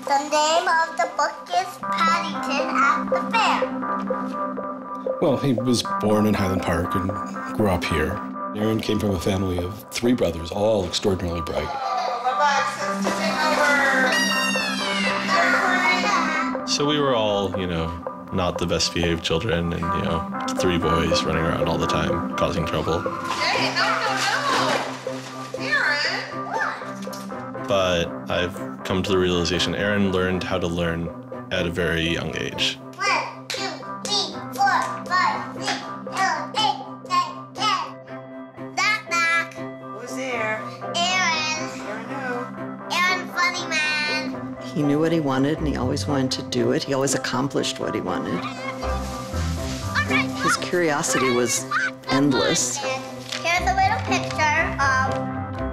The name of the book is Paddington at the Fair. Well, he was born in Highland Park and grew up here. Aaron came from a family of 3 brothers, all extraordinarily bright. So we were all, not the best behaved children and, 3 boys running around all the time, causing trouble. Hey, no. Aaron! But I've come to the realization Aaron learned how to learn at a very young age. 1, 2, 3, 4, 5, 6, 7, 8, 9, 10. Knock, knock. Who's there? Aaron. Aaron who? Aaron, funny man. He knew what he wanted, and he always wanted to do it. He always accomplished what he wanted. His curiosity was endless. Here's a little picture of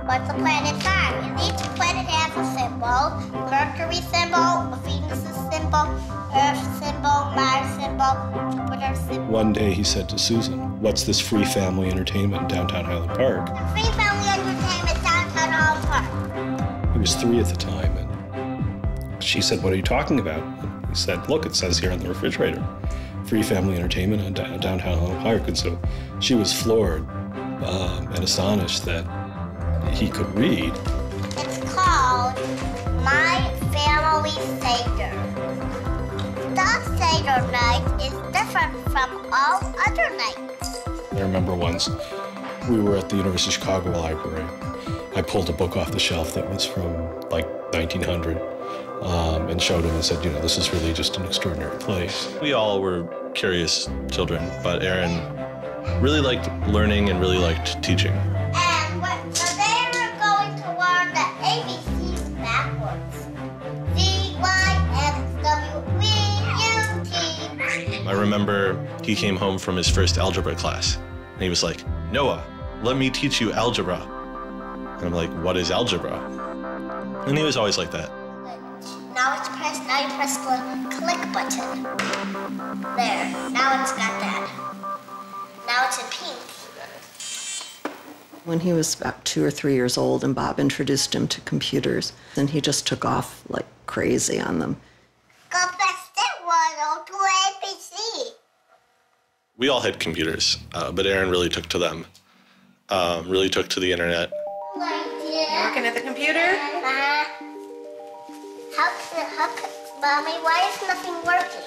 what the planets are. And each planet has a symbol. Mercury symbol, Venus symbol, Earth symbol, Mars symbol, Jupiter symbol. One day he said to Susan, "What's this free family entertainment in downtown Highland Park?" Free family entertainment downtown Highland Park. He was 3 at the time, and she said, "What are you talking about?" And he said, "Look, it says here on the refrigerator, free family entertainment in downtown Highland Park." And so she was floored and astonished that he could read. It's called My Family Seder. That Seder night is different from all other nights. I remember once we were at the University of Chicago Library. I pulled a book off the shelf that was from like 1900 and showed him and said, "This is really just an extraordinary place." We all were curious children, but Aaron really liked learning and really liked teaching. And so they were going to learn the ABCs backwards. Z, Y, X, W, V, U, T. I remember he came home from his first algebra class, and he was like, "Noah, let me teach you algebra." And I'm like, "What is algebra?" And he was always like that. Now you press the click button. There, now it's got that. Now it's in pink. When he was about 2 or 3 years old, and Bob introduced him to computers, and he just took off like crazy on them. Go press the 102 ABC. We all had computers, but Aaron really took to them, really took to the internet. Working at the computer? Mommy, why is nothing working?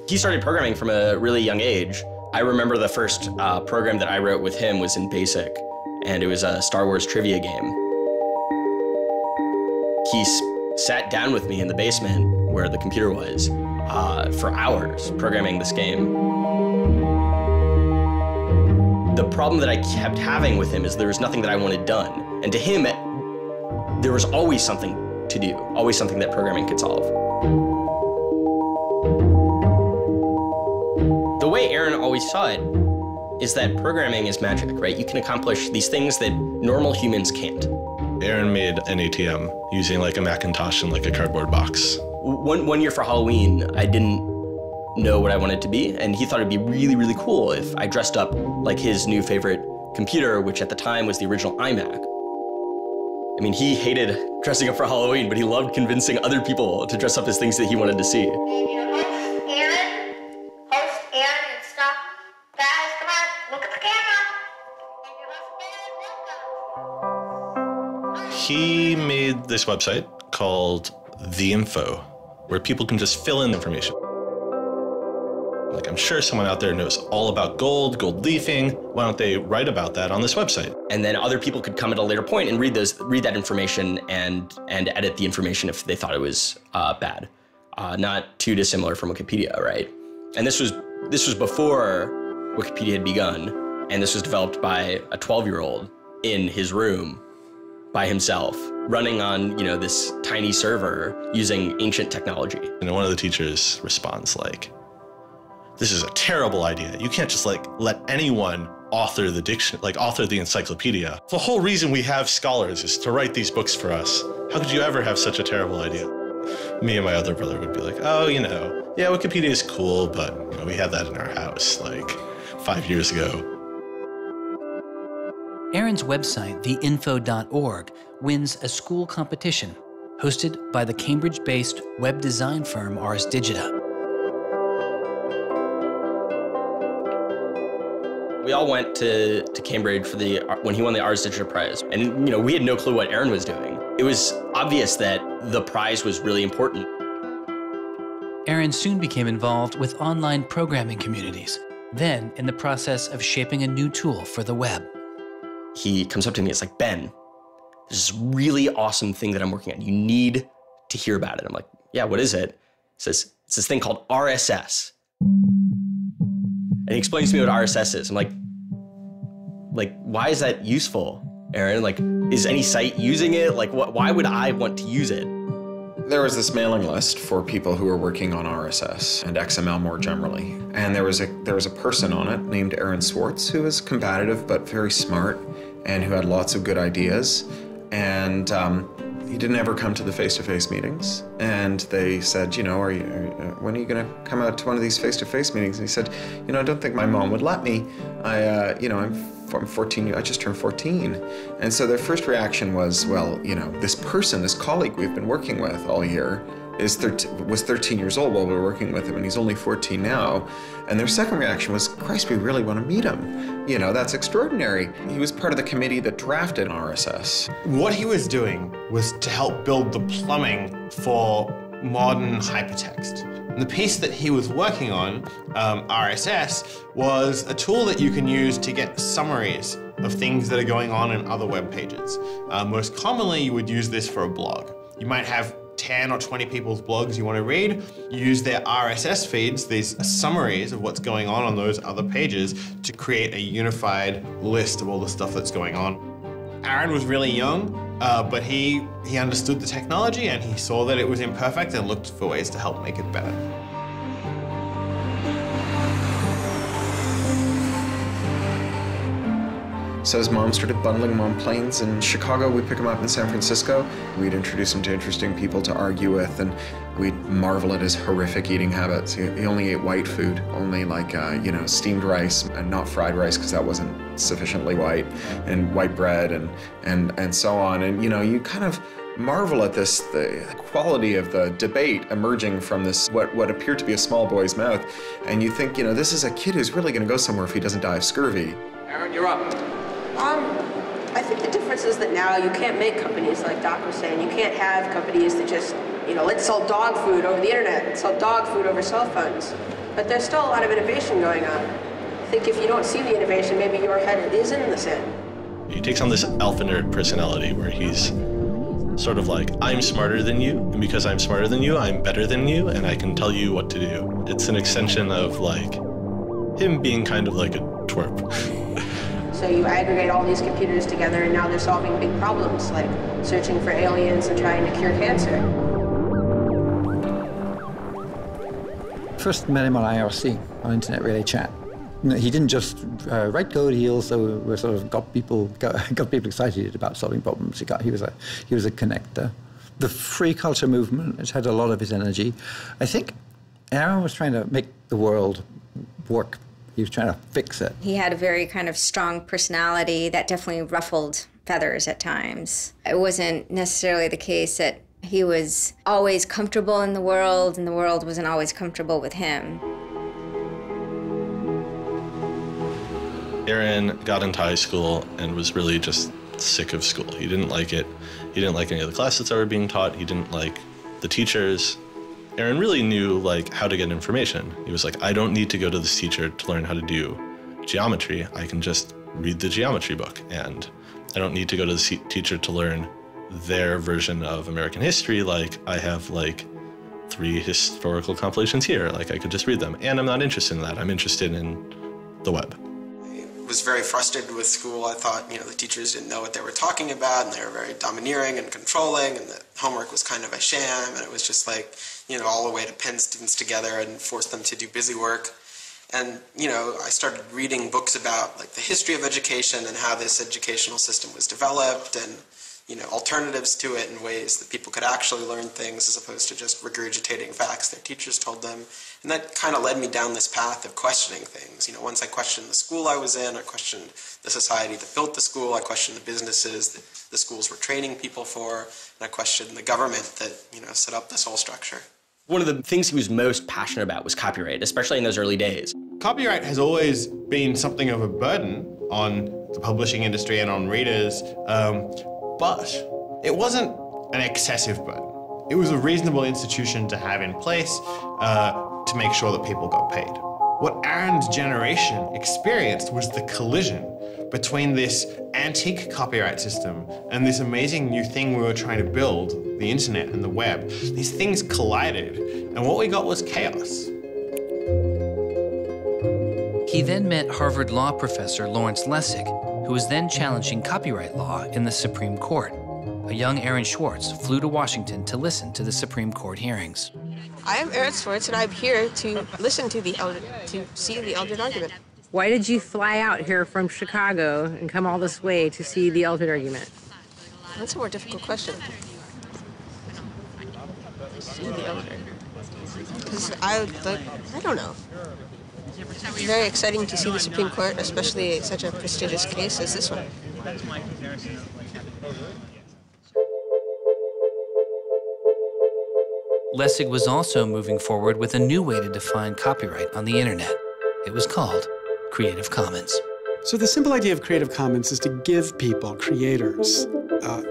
He started programming from a really young age. I remember the first program that I wrote with him was in BASIC, and it was a Star Wars trivia game. He sat down with me in the basement where the computer was for hours programming this game. The problem that I kept having with him is there was nothing that I wanted done. And to him, there was always something to do, always something that programming could solve. The way Aaron always saw it is that programming is magic, right? You can accomplish these things that normal humans can't. Aaron made an ATM using like a Macintosh and like a cardboard box. One year for Halloween, I didn't know what I wanted to be, and he thought it'd be really, really cool if I dressed up like his new favorite computer, which at the time was the original iMac. I mean, he hated dressing up for Halloween, but he loved convincing other people to dress up as things that he wanted to see. Aaron, host Aaron and stuff. Guys, come on, look at the camera. He made this website called The Info, where people can just fill in information. Like, I'm sure someone out there knows all about gold leafing. Why don't they write about that on this website? And then other people could come at a later point and read that information and edit the information if they thought it was bad. Not too dissimilar from Wikipedia, right? And this was before Wikipedia had begun, and this was developed by a 12-year-old in his room by himself, running on this tiny server using ancient technology. And one of the teachers responds like, "This is a terrible idea. You can't just let anyone author the encyclopedia. The whole reason we have scholars is to write these books for us. How could you ever have such a terrible idea?" Me and my other brother would be like, "Oh, yeah, Wikipedia is cool, but we had that in our house like 5 years ago." Aaron's website, theinfo.org, wins a school competition. hosted by the Cambridge-based web design firm Ars Digita. We all went to Cambridge for when he won the Ars Digita Prize. And, we had no clue what Aron was doing. It was obvious that the prize was really important. Aron soon became involved with online programming communities, then in the process of shaping a new tool for the web. He comes up to me, it's like, Ben, there's this really awesome thing that I'm working on. You need to hear about it. I'm like, yeah, what is it? He says, it's this thing called RSS. And he explains to me what RSS is. I'm like, why is that useful, Aron? Like, is any site using it? Like, why would I want to use it? There was this mailing list for people who were working on RSS and XML more generally. And there was a person on it named Swartz who was combative but very smart and who had lots of good ideas. And he didn't ever come to the face-to-face meetings. And they said, when are you going to come out to one of these face-to-face meetings? And he said, I don't think my mom would let me. I'm 14, I just turned 14. And so their first reaction was, well, this person, this colleague we've been working with all year was 13 years old while we were working with him, and he's only 14 now. And their second reaction was, Christ, we really want to meet him. That's extraordinary. He was part of the committee that drafted RSS. What he was doing was to help build the plumbing for modern hypertext. And the piece that he was working on, RSS, was a tool that you can use to get summaries of things that are going on in other web pages. Most commonly, you would use this for a blog. You might have 10 or 20 people's blogs you want to read. You use their RSS feeds, these summaries of what's going on those other pages, to create a unified list of all the stuff that's going on. Aron was really young, but he understood the technology and he saw that it was imperfect and looked for ways to help make it better. So his mom started bundling him on planes in Chicago. We'd pick him up in San Francisco. We'd introduce him to interesting people to argue with, and we'd marvel at his horrific eating habits. He only ate white food, only steamed rice and not fried rice because that wasn't sufficiently white, and white bread and so on. And you kind of marvel at the quality of the debate emerging from this, what appeared to be a small boy's mouth. And you think, this is a kid who's really going to go somewhere if he doesn't die of scurvy. Aron, you're up. I think the difference is that now you can't make companies like Doc was saying. You can't have companies that just, let's sell dog food over the internet, let's sell dog food over cell phones. But there's still a lot of innovation going on. I think if you don't see the innovation, maybe your head is in the sand. He takes on this alpha nerd personality where he's sort of like, I'm smarter than you, and because I'm smarter than you, I'm better than you, and I can tell you what to do. It's an extension of him being kind of like a twerp. So you aggregate all these computers together and now they're solving big problems like searching for aliens and trying to cure cancer. First met him on IRC, on Internet Relay Chat. He didn't just write code, he also got people excited about solving problems. He was a connector. The free culture movement has had a lot of his energy. I think Aron was trying to make the world work. He was trying to fix it. He had a very kind of strong personality that definitely ruffled feathers at times. It wasn't necessarily the case that he was always comfortable in the world and the world wasn't always comfortable with him. Aron got into high school and was really just sick of school. He didn't like it. He didn't like any of the classes that were being taught. He didn't like the teachers. Aron really knew how to get information. He was like, I don't need to go to this teacher to learn how to do geometry. I can just read the geometry book. And I don't need to go to the teacher to learn their version of American history. I have 3 historical compilations here. I could just read them. And I'm not interested in that. I'm interested in the web. I was very frustrated with school. I thought, the teachers didn't know what they were talking about, and they were very domineering and controlling, and the homework was kind of a sham, and it was just all the way to pin students together and force them to do busy work. And, I started reading books about, the history of education and how this educational system was developed, and, alternatives to it in ways that people could actually learn things as opposed to just regurgitating facts their teachers told them. And that kind of led me down this path of questioning things. Once I questioned the school I was in, I questioned the society that built the school, I questioned the businesses that the schools were training people for, and I questioned the government that, set up this whole structure. One of the things he was most passionate about was copyright, especially in those early days. Copyright has always been something of a burden on the publishing industry and on readers, but it wasn't an excessive burden. It was a reasonable institution to have in place to make sure that people got paid. What Aron's generation experienced was the collision between this antique copyright system and this amazing new thing we were trying to build, the internet and the web. These things collided, and what we got was chaos. He then met Harvard law professor Lawrence Lessig, who was then challenging copyright law in the Supreme Court. A young Aaron Swartz flew to Washington to listen to the Supreme Court hearings. I am Aaron Swartz, and I'm here to listen to see the Eldred argument. Why did you fly out here from Chicago and come all this way to see the Eldred argument? That's a more difficult question. See the Eldred. Because I don't know. It's very exciting to see the Supreme Court, especially such a prestigious case as this one. Lessig was also moving forward with a new way to define copyright on the internet. It was called Creative Commons. So the simple idea of Creative Commons is to give people, creators,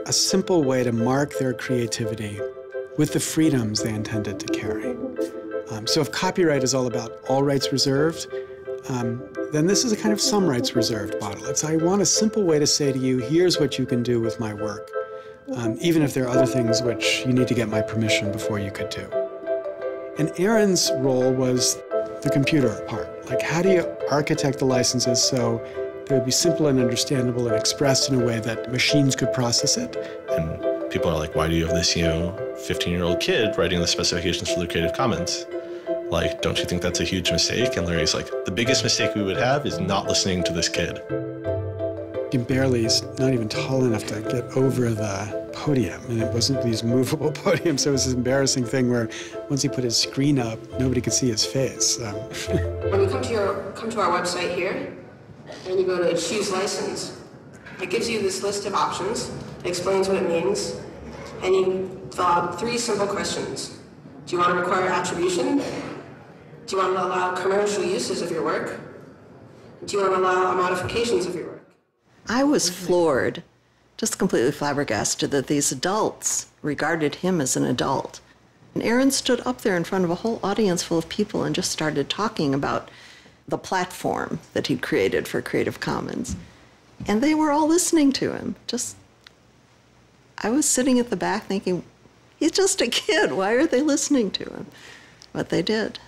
a simple way to mark their creativity with the freedoms they intended to carry. So if copyright is all about all rights reserved, then this is a kind of some rights reserved model. I want a simple way to say to you, here's what you can do with my work, even if there are other things which you need to get my permission before you could do. And Aaron's role was the computer part. How do you architect the licenses so they would be simple and understandable and expressed in a way that machines could process it? And people are like, why do you have this, 15-year-old kid writing the specifications for the Creative Commons? Don't you think that's a huge mistake? And Larry's like, the biggest mistake we would have is not listening to this kid. He's not even tall enough to get over the podium, and it wasn't these movable podiums, so it was this embarrassing thing where once he put his screen up, nobody could see his face. When you come to our website here, and you go to Choose License, it gives you this list of options, it explains what it means, and you fill out 3 simple questions. Do you want to require attribution? Do you want to allow commercial uses of your work? Do you want to allow modifications of your work? I was floored, just completely flabbergasted that these adults regarded him as an adult. And Aaron stood up there in front of a whole audience full of people and just started talking about the platform that he'd created for Creative Commons. And they were all listening to him. I was sitting at the back thinking, he's just a kid. Why are they listening to him? But they did.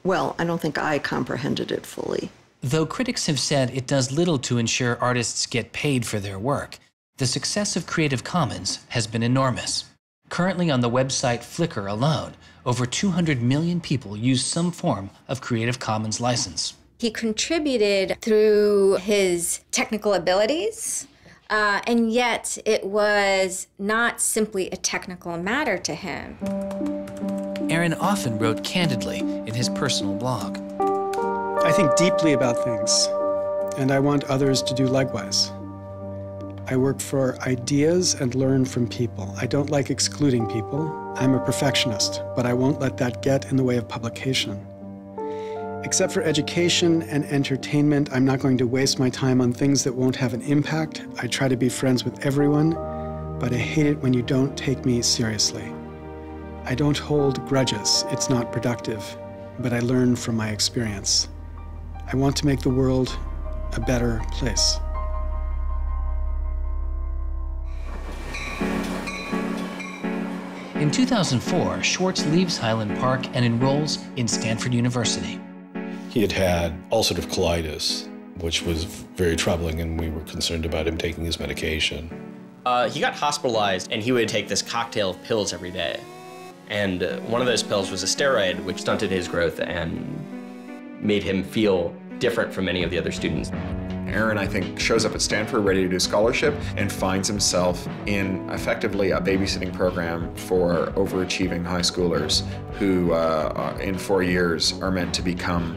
Well, I don't think I comprehended it fully. Though critics have said it does little to ensure artists get paid for their work, the success of Creative Commons has been enormous. Currently on the website Flickr alone, over 200 million people use some form of Creative Commons license. He contributed through his technical abilities, and yet it was not simply a technical matter to him. Aaron often wrote candidly in his personal blog. I think deeply about things, and I want others to do likewise. I work for ideas and learn from people. I don't like excluding people. I'm a perfectionist, but I won't let that get in the way of publication. Except for education and entertainment, I'm not going to waste my time on things that won't have an impact. I try to be friends with everyone, but I hate it when you don't take me seriously. I don't hold grudges. It's not productive, but I learn from my experience. I want to make the world a better place. In 2004, Swartz leaves Highland Park and enrolls in Stanford University. He had had ulcerative colitis, which was very troubling, and we were concerned about him taking his medication. He got hospitalized, and he would take this cocktail of pills every day. And one of those pills was a steroid, which stunted his growth and made him feel different from many of the other students. Aaron, I think, shows up at Stanford ready to do scholarship and finds himself in effectively a babysitting program for overachieving high schoolers who, in 4 years, are meant to become,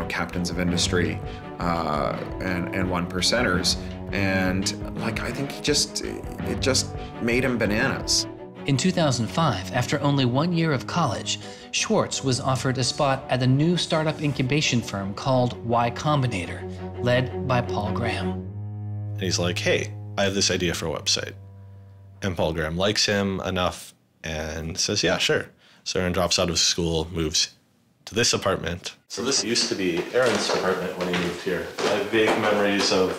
captains of industry and one percenters. And I think it just made him bananas. In 2005, after only 1 year of college, Swartz was offered a spot at a new startup incubation firm called Y Combinator, led by Paul Graham. And he's like, hey, I have this idea for a website. And Paul Graham likes him enough and says, yeah, sure. So Aaron drops out of school, moves to this apartment. So this used to be Aaron's apartment when he moved here. I have vague memories of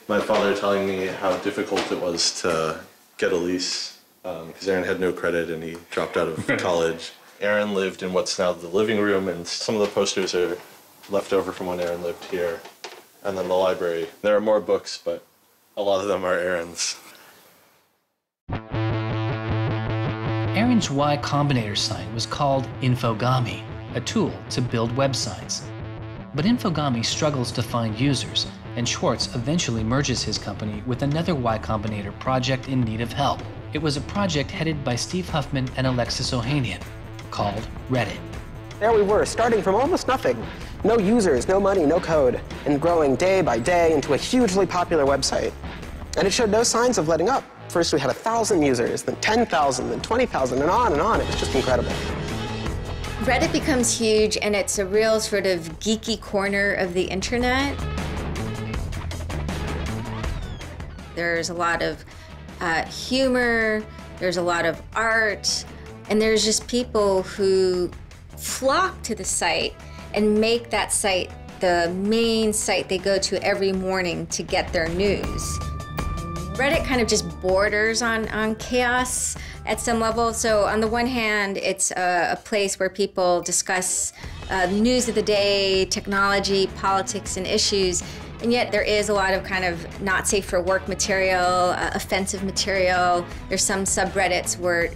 my father telling me how difficult it was to get a lease because Aaron had no credit and he dropped out of college. Aaron lived in what's now the living room, and some of the posters are left over from when Aaron lived here. And then the library. There are more books, but a lot of them are Aaron's. Aaron's Y Combinator site was called Infogami, a tool to build websites. But Infogami struggles to find users, and Swartz eventually merges his company with another Y Combinator project in need of help. It was a project headed by Steve Huffman and Alexis Ohanian, called Reddit. There we were, starting from almost nothing. No users, no money, no code, and growing day by day into a hugely popular website. And it showed no signs of letting up. First we had 1,000 users, then 10,000, then 20,000, and on and on. It was just incredible. Reddit becomes huge, and it's a real sort of geeky corner of the internet. There's a lot of humor, there's a lot of art, and there's just people who flock to the site and make that site the main site they go to every morning to get their news. Reddit kind of just borders on chaos at some level. So on the one hand, it's a place where people discuss news of the day, technology, politics, and issues. And yet there is a lot of kind of not safe for work material, offensive material. There's some subreddits where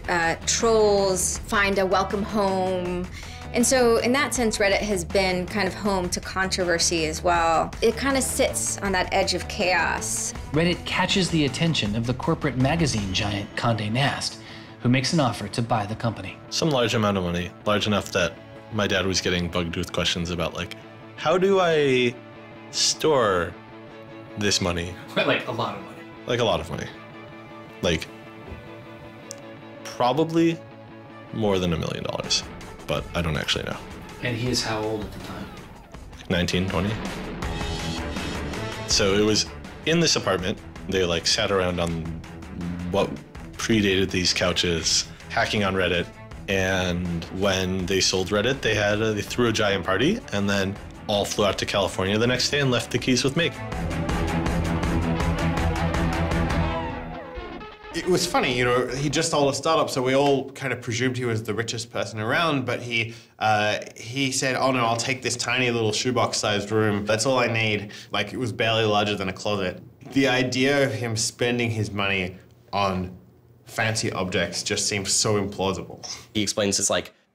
trolls find a welcome home. And so in that sense, Reddit has been kind of home to controversy as well. It kind of sits on that edge of chaos. Reddit catches the attention of the corporate magazine giant Condé Nast, who makes an offer to buy the company. Some large amount of money, large enough that my dad was getting bugged with questions about how do I store this money? Like a lot of money. Like a lot of money. Probably more than $1 million, but I don't actually know. And he is how old at the time? 19, 20. So it was in this apartment. They sat around on what predated these couches, hacking on Reddit. And when they sold Reddit, they threw a giant party, and then all flew out to California the next day and left the keys with me. It was funny, he just sold a startup, so we all kind of presumed he was the richest person around, but he said, oh no, I'll take this tiny little shoebox-sized room. That's all I need. It was barely larger than a closet. The idea of him spending his money on fancy objects just seems so implausible. He explains it's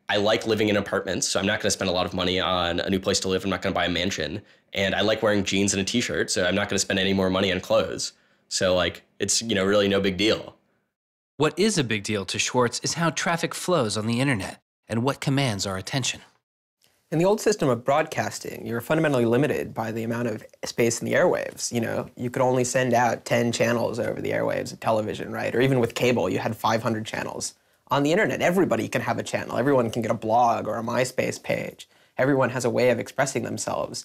I like living in apartments, so I'm not going to spend a lot of money on a new place to live. I'm not going to buy a mansion. And I like wearing jeans and a t-shirt, so I'm not going to spend any more money on clothes. So it's, really no big deal. What is a big deal to Swartz is how traffic flows on the internet and what commands our attention. In the old system of broadcasting, you were fundamentally limited by the amount of space in the airwaves. You could only send out 10 channels over the airwaves of television, right? Or even with cable, you had 500 channels. On the internet, everybody can have a channel. Everyone can get a blog or a MySpace page. Everyone has a way of expressing themselves.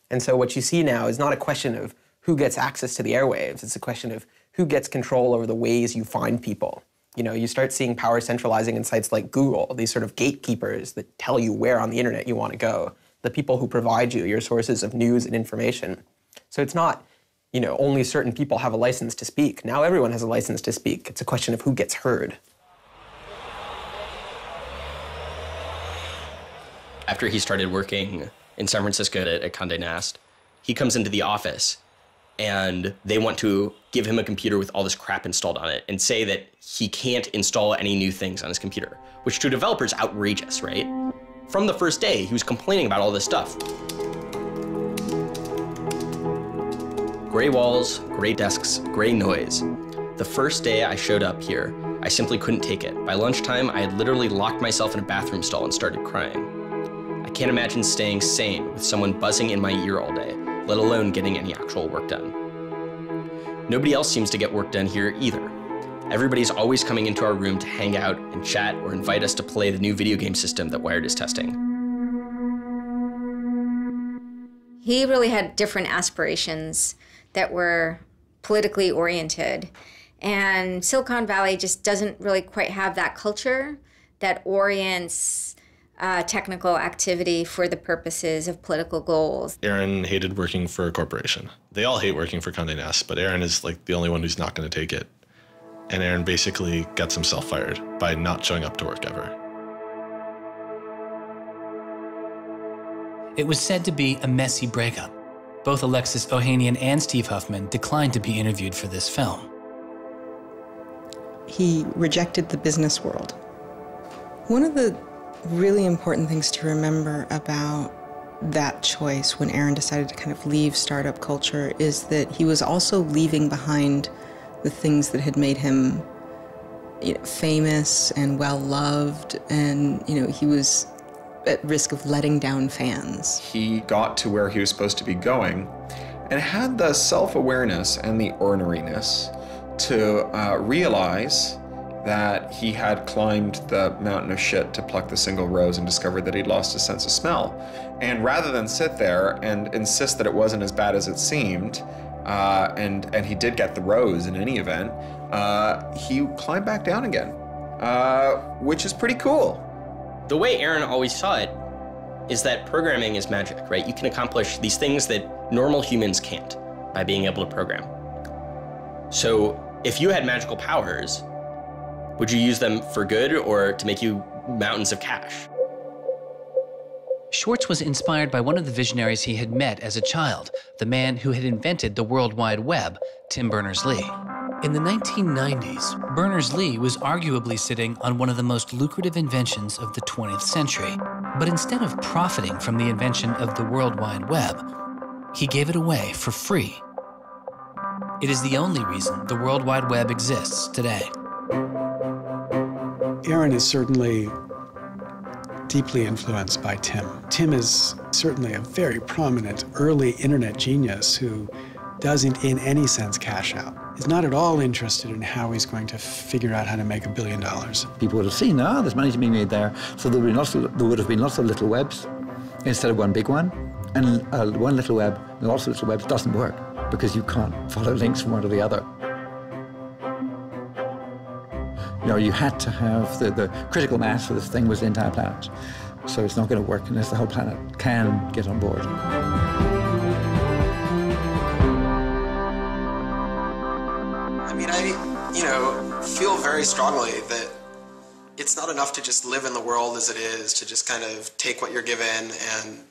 And so what you see now is not a question of who gets access to the airwaves. It's a question of who gets control over the ways you find people. You start seeing power centralizing in sites like Google, these sort of gatekeepers that tell you where on the internet you want to go, the people who provide you your sources of news and information. So it's not, only certain people have a license to speak. Now everyone has a license to speak. It's a question of who gets heard. After he started working in San Francisco at Condé Nast, he comes into the office and they want to give him a computer with all this crap installed on it and say that he can't install any new things on his computer, which to a developer is outrageous, right? From the first day, he was complaining about all this stuff. Gray walls, gray desks, gray noise. The first day I showed up here, I simply couldn't take it. By lunchtime, I had literally locked myself in a bathroom stall and started crying. I can't imagine staying sane with someone buzzing in my ear all day, let alone getting any actual work done. Nobody else seems to get work done here either. Everybody's always coming into our room to hang out and chat or invite us to play the new video game system that Wired is testing. He really had different aspirations that were politically oriented. And Silicon Valley just doesn't really quite have that culture that orients technical activity for the purposes of political goals. Aron hated working for a corporation. They all hate working for Condé Nast, but Aron is like the only one who's not going to take it. And Aron basically gets himself fired by not showing up to work ever. It was said to be a messy breakup. Both Alexis Ohanian and Steve Huffman declined to be interviewed for this film. He rejected the business world. One of the really important things to remember about that choice when Aron decided to kind of leave startup culture is that he was also leaving behind the things that had made him famous and well-loved, and he was at risk of letting down fans. He got to where he was supposed to be going and had the self-awareness and the orneriness to realize that he had climbed the mountain of shit to pluck the single rose and discovered that he'd lost his sense of smell. And rather than sit there and insist that it wasn't as bad as it seemed, and he did get the rose in any event, he climbed back down again, which is pretty cool. The way Aron always saw it is that programming is magic, right? You can accomplish these things that normal humans can't by being able to program. So if you had magical powers, would you use them for good or to make you mountains of cash? Swartz was inspired by one of the visionaries he had met as a child, the man who had invented the World Wide Web, Tim Berners-Lee. In the 1990s, Berners-Lee was arguably sitting on one of the most lucrative inventions of the 20th century. But instead of profiting from the invention of the World Wide Web, he gave it away for free. It is the only reason the World Wide Web exists today. Aron is certainly deeply influenced by Tim. Tim is certainly a very prominent early internet genius who doesn't in any sense cash out. Is not at all interested in how he's going to figure out how to make $1 billion. People would have seen, there's money to be made there. So there would have been lots of little webs instead of one big one. And one little web, and lots of little webs doesn't work because you can't follow links from one to the other. You had to have the critical mass for this thing was the entire planet. So it's not going to work unless the whole planet can get on board. I mean, I feel very strongly that it's not enough to just live in the world as it is, to just kind of take what you're given and,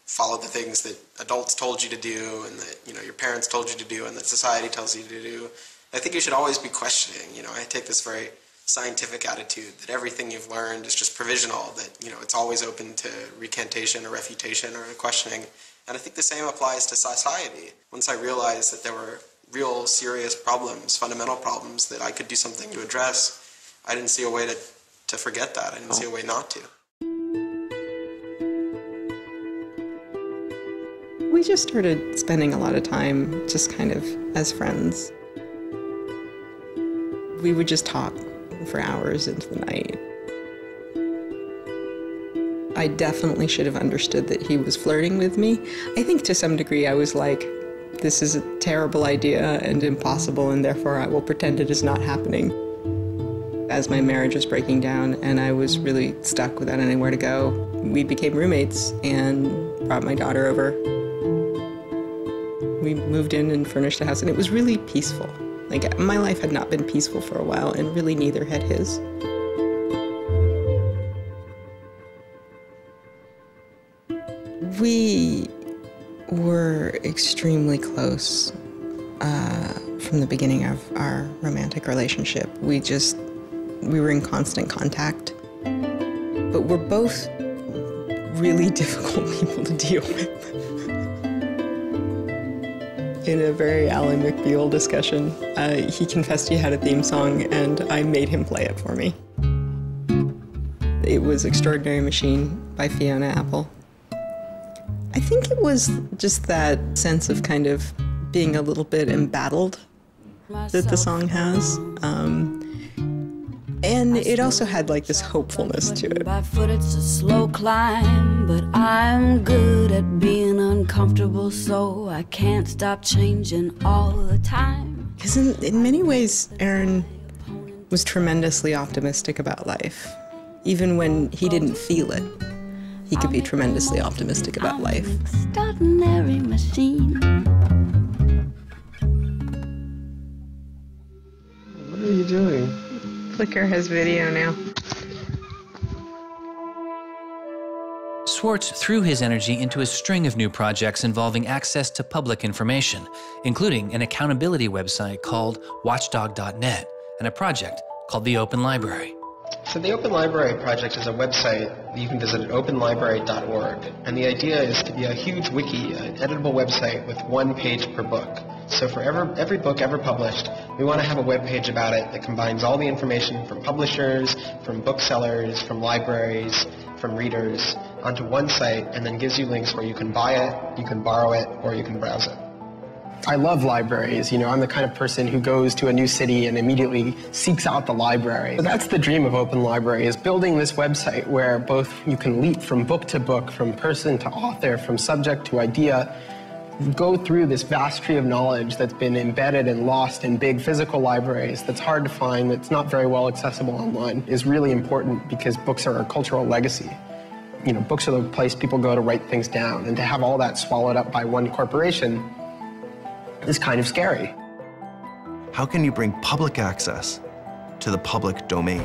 follow the things that adults told you to do and that, your parents told you to do and that society tells you to do. I think you should always be questioning. I take this very scientific attitude that everything you've learned is just provisional, that, it's always open to recantation or refutation or questioning. And I think the same applies to society. Once I realized that there were real serious problems, fundamental problems that I could do something to address, I didn't see a way to forget that. I didn't see a way not to. We just started spending a lot of time just kind of as friends. We would just talk for hours into the night. I definitely should have understood that he was flirting with me. I think to some degree I was like, this is a terrible idea and impossible, and therefore I will pretend it is not happening. As my marriage was breaking down and I was really stuck without anywhere to go, we became roommates and brought my daughter over. We moved in and furnished a house, and it was really peaceful. Like, my life had not been peaceful for a while, and really neither had his. We were extremely close from the beginning of our romantic relationship. We were in constant contact. But we're both really difficult people to deal with. In a very Alan McBeal discussion, he confessed he had a theme song, and I made him play it for me. It was Extraordinary Machine by Fiona Apple. I think it was just that sense of kind of being a little bit embattled that the song has. And it also had like this hopefulness to it. By foot it's a slow climb, but I'm good at being uncomfortable, so I can't stop changing all the time. Because in many ways, Aron was tremendously optimistic about life. Even when he didn't feel it, he could be tremendously optimistic about life. Extraordinary machine. What are you doing? Flickr has video now. Swartz threw his energy into a string of new projects involving access to public information, including an accountability website called watchdog.net and a project called the Open Library. So the Open Library project is a website that you can visit at openlibrary.org. And the idea is to be a huge wiki, an editable website with one page per book. So for every book ever published, we want to have a web page about it that combines all the information from publishers, from booksellers, from libraries, from readers onto one site, and then gives you links where you can buy it, you can borrow it, or you can browse it. I love libraries. You know, I'm the kind of person who goes to a new city and immediately seeks out the library. So that's the dream of Open Library, is building this website where both you can leap from book to book, from person to author, from subject to idea, go through this vast tree of knowledge that's been embedded and lost in big physical libraries that's hard to find, that's not very well accessible online, is really important because books are a cultural legacy. You know, books are the place people go to write things down, and to have all that swallowed up by one corporation is kind of scary. How can you bring public access to the public domain?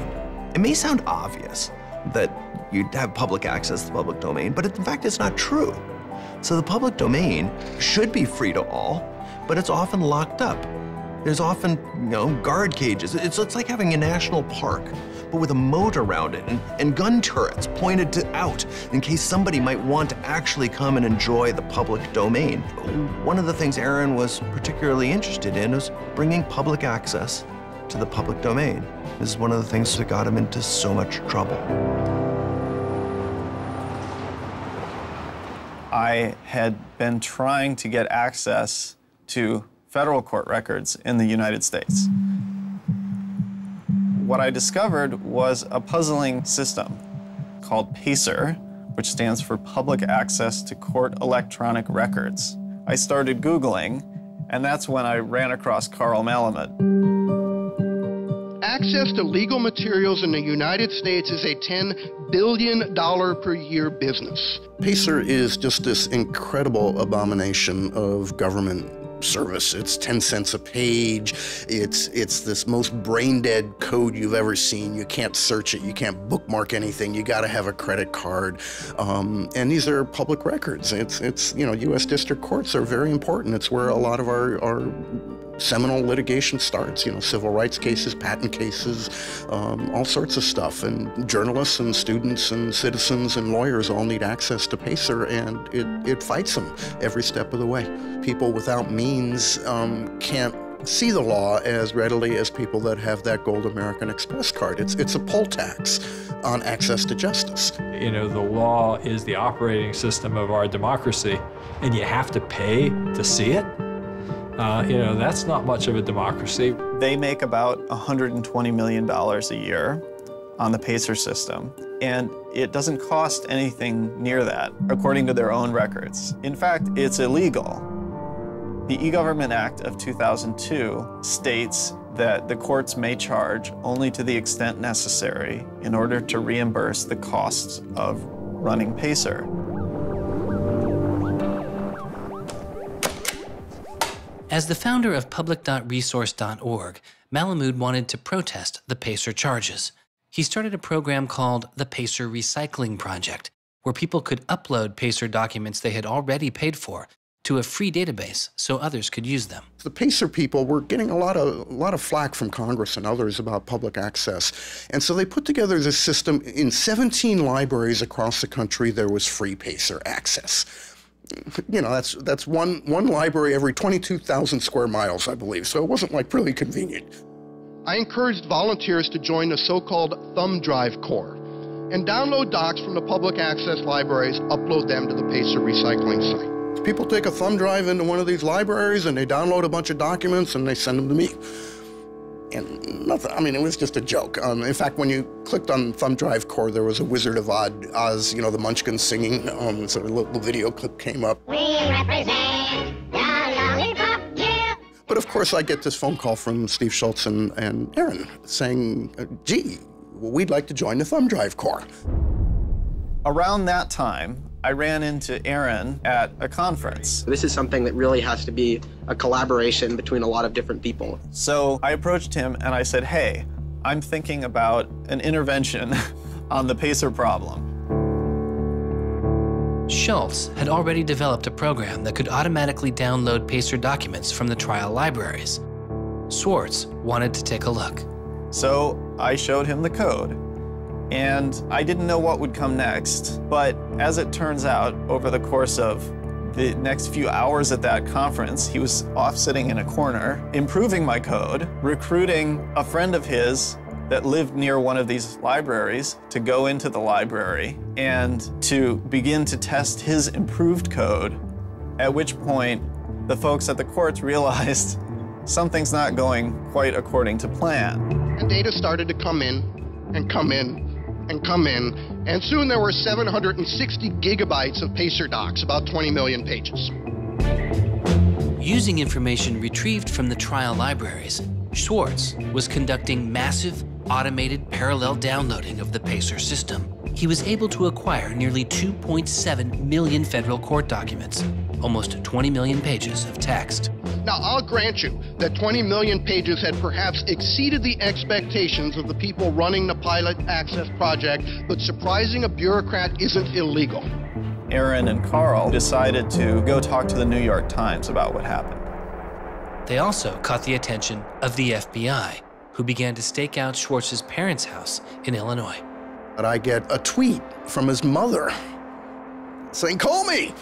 It may sound obvious that you'd have public access to the public domain, but in fact, it's not true. So the public domain should be free to all, but it's often locked up. There's often, guard cages. It's like having a national park, but with a moat around it and gun turrets pointed out in case somebody might want to actually come and enjoy the public domain. One of the things Aron was particularly interested in was bringing public access to the public domain. This is one of the things that got him into so much trouble. I had been trying to get access to federal court records in the United States. What I discovered was a puzzling system called PACER, which stands for Public Access to Court Electronic Records. I started Googling, and that's when I ran across Carl Malamud. Access to legal materials in the United States is a $10 billion per year business. PACER is just this incredible abomination of government service. It's 10 cents a page. It's this most brain-dead code you've ever seen. You can't search it. You can't bookmark anything. You got to have a credit card. And these are public records. It's U.S. district courts are very important. It's where a lot of our seminal litigation starts, civil rights cases, patent cases, all sorts of stuff. And journalists and students and citizens and lawyers all need access to PACER, and it fights them every step of the way. People without means can't see the law as readily as people that have that gold American Express card. It's a poll tax on access to justice. The law is the operating system of our democracy, and you have to pay to see it. That's not much of a democracy. They make about $120 million a year on the PACER system, and it doesn't cost anything near that, according to their own records. In fact, it's illegal. The E-Government Act of 2002 states that the courts may charge only to the extent necessary in order to reimburse the costs of running PACER. As the founder of public.resource.org, Malamud wanted to protest the PACER charges. He started a program called the PACER Recycling Project, where people could upload PACER documents they had already paid for to a free database so others could use them. The PACER people were getting a lot of flack from Congress and others about public access. And so they put together this system. In 17 libraries across the country, there was free PACER access. you know, that's one library every 22,000 square miles, I believe. So it wasn't like really convenient. I encouraged volunteers to join the so-called thumb drive corps and download docs from the public access libraries, upload them to the Pacer recycling site. People take a thumb drive into one of these libraries and they download a bunch of documents and they send them to me. And nothing, I mean, it was just a joke. In fact, when you clicked on Thumb Drive Core, there was a Wizard of Oz, you know, the Munchkins singing, so a little video clip came up. We represent the lollipop, yeah. But of course, I get this phone call from Steve Schultz and Aaron saying, gee, we'd like to join the Thumb Drive Corps. Around that time, I ran into Aaron at a conference. This is something that really has to be a collaboration between a lot of different people. So I approached him and I said, hey, I'm thinking about an intervention on the Pacer problem. Schultz had already developed a program that could automatically download Pacer documents from the trial libraries. Swartz wanted to take a look. So I showed him the code. And I didn't know what would come next, but as it turns out, over the course of the next few hours at that conference, he was off sitting in a corner, improving my code, recruiting a friend of his that lived near one of these libraries to go into the library and to begin to test his improved code, at which point the folks at the courts realized something's not going quite according to plan. And data started to come in and come in and come in, and soon there were 760 gigabytes of Pacer docs, about 20 million pages. Using information retrieved from the trial libraries, Swartz was conducting massive, automated parallel downloading of the Pacer system. He was able to acquire nearly 2.7 million federal court documents, almost 20 million pages of text. Now, I'll grant you that 20 million pages had perhaps exceeded the expectations of the people running the pilot access project, but surprising a bureaucrat isn't illegal. Aaron and Carl decided to go talk to the New York Times about what happened. They also caught the attention of the FBI, who began to stake out Schwartz's parents' house in Illinois. But I get a tweet from his mother saying, call me.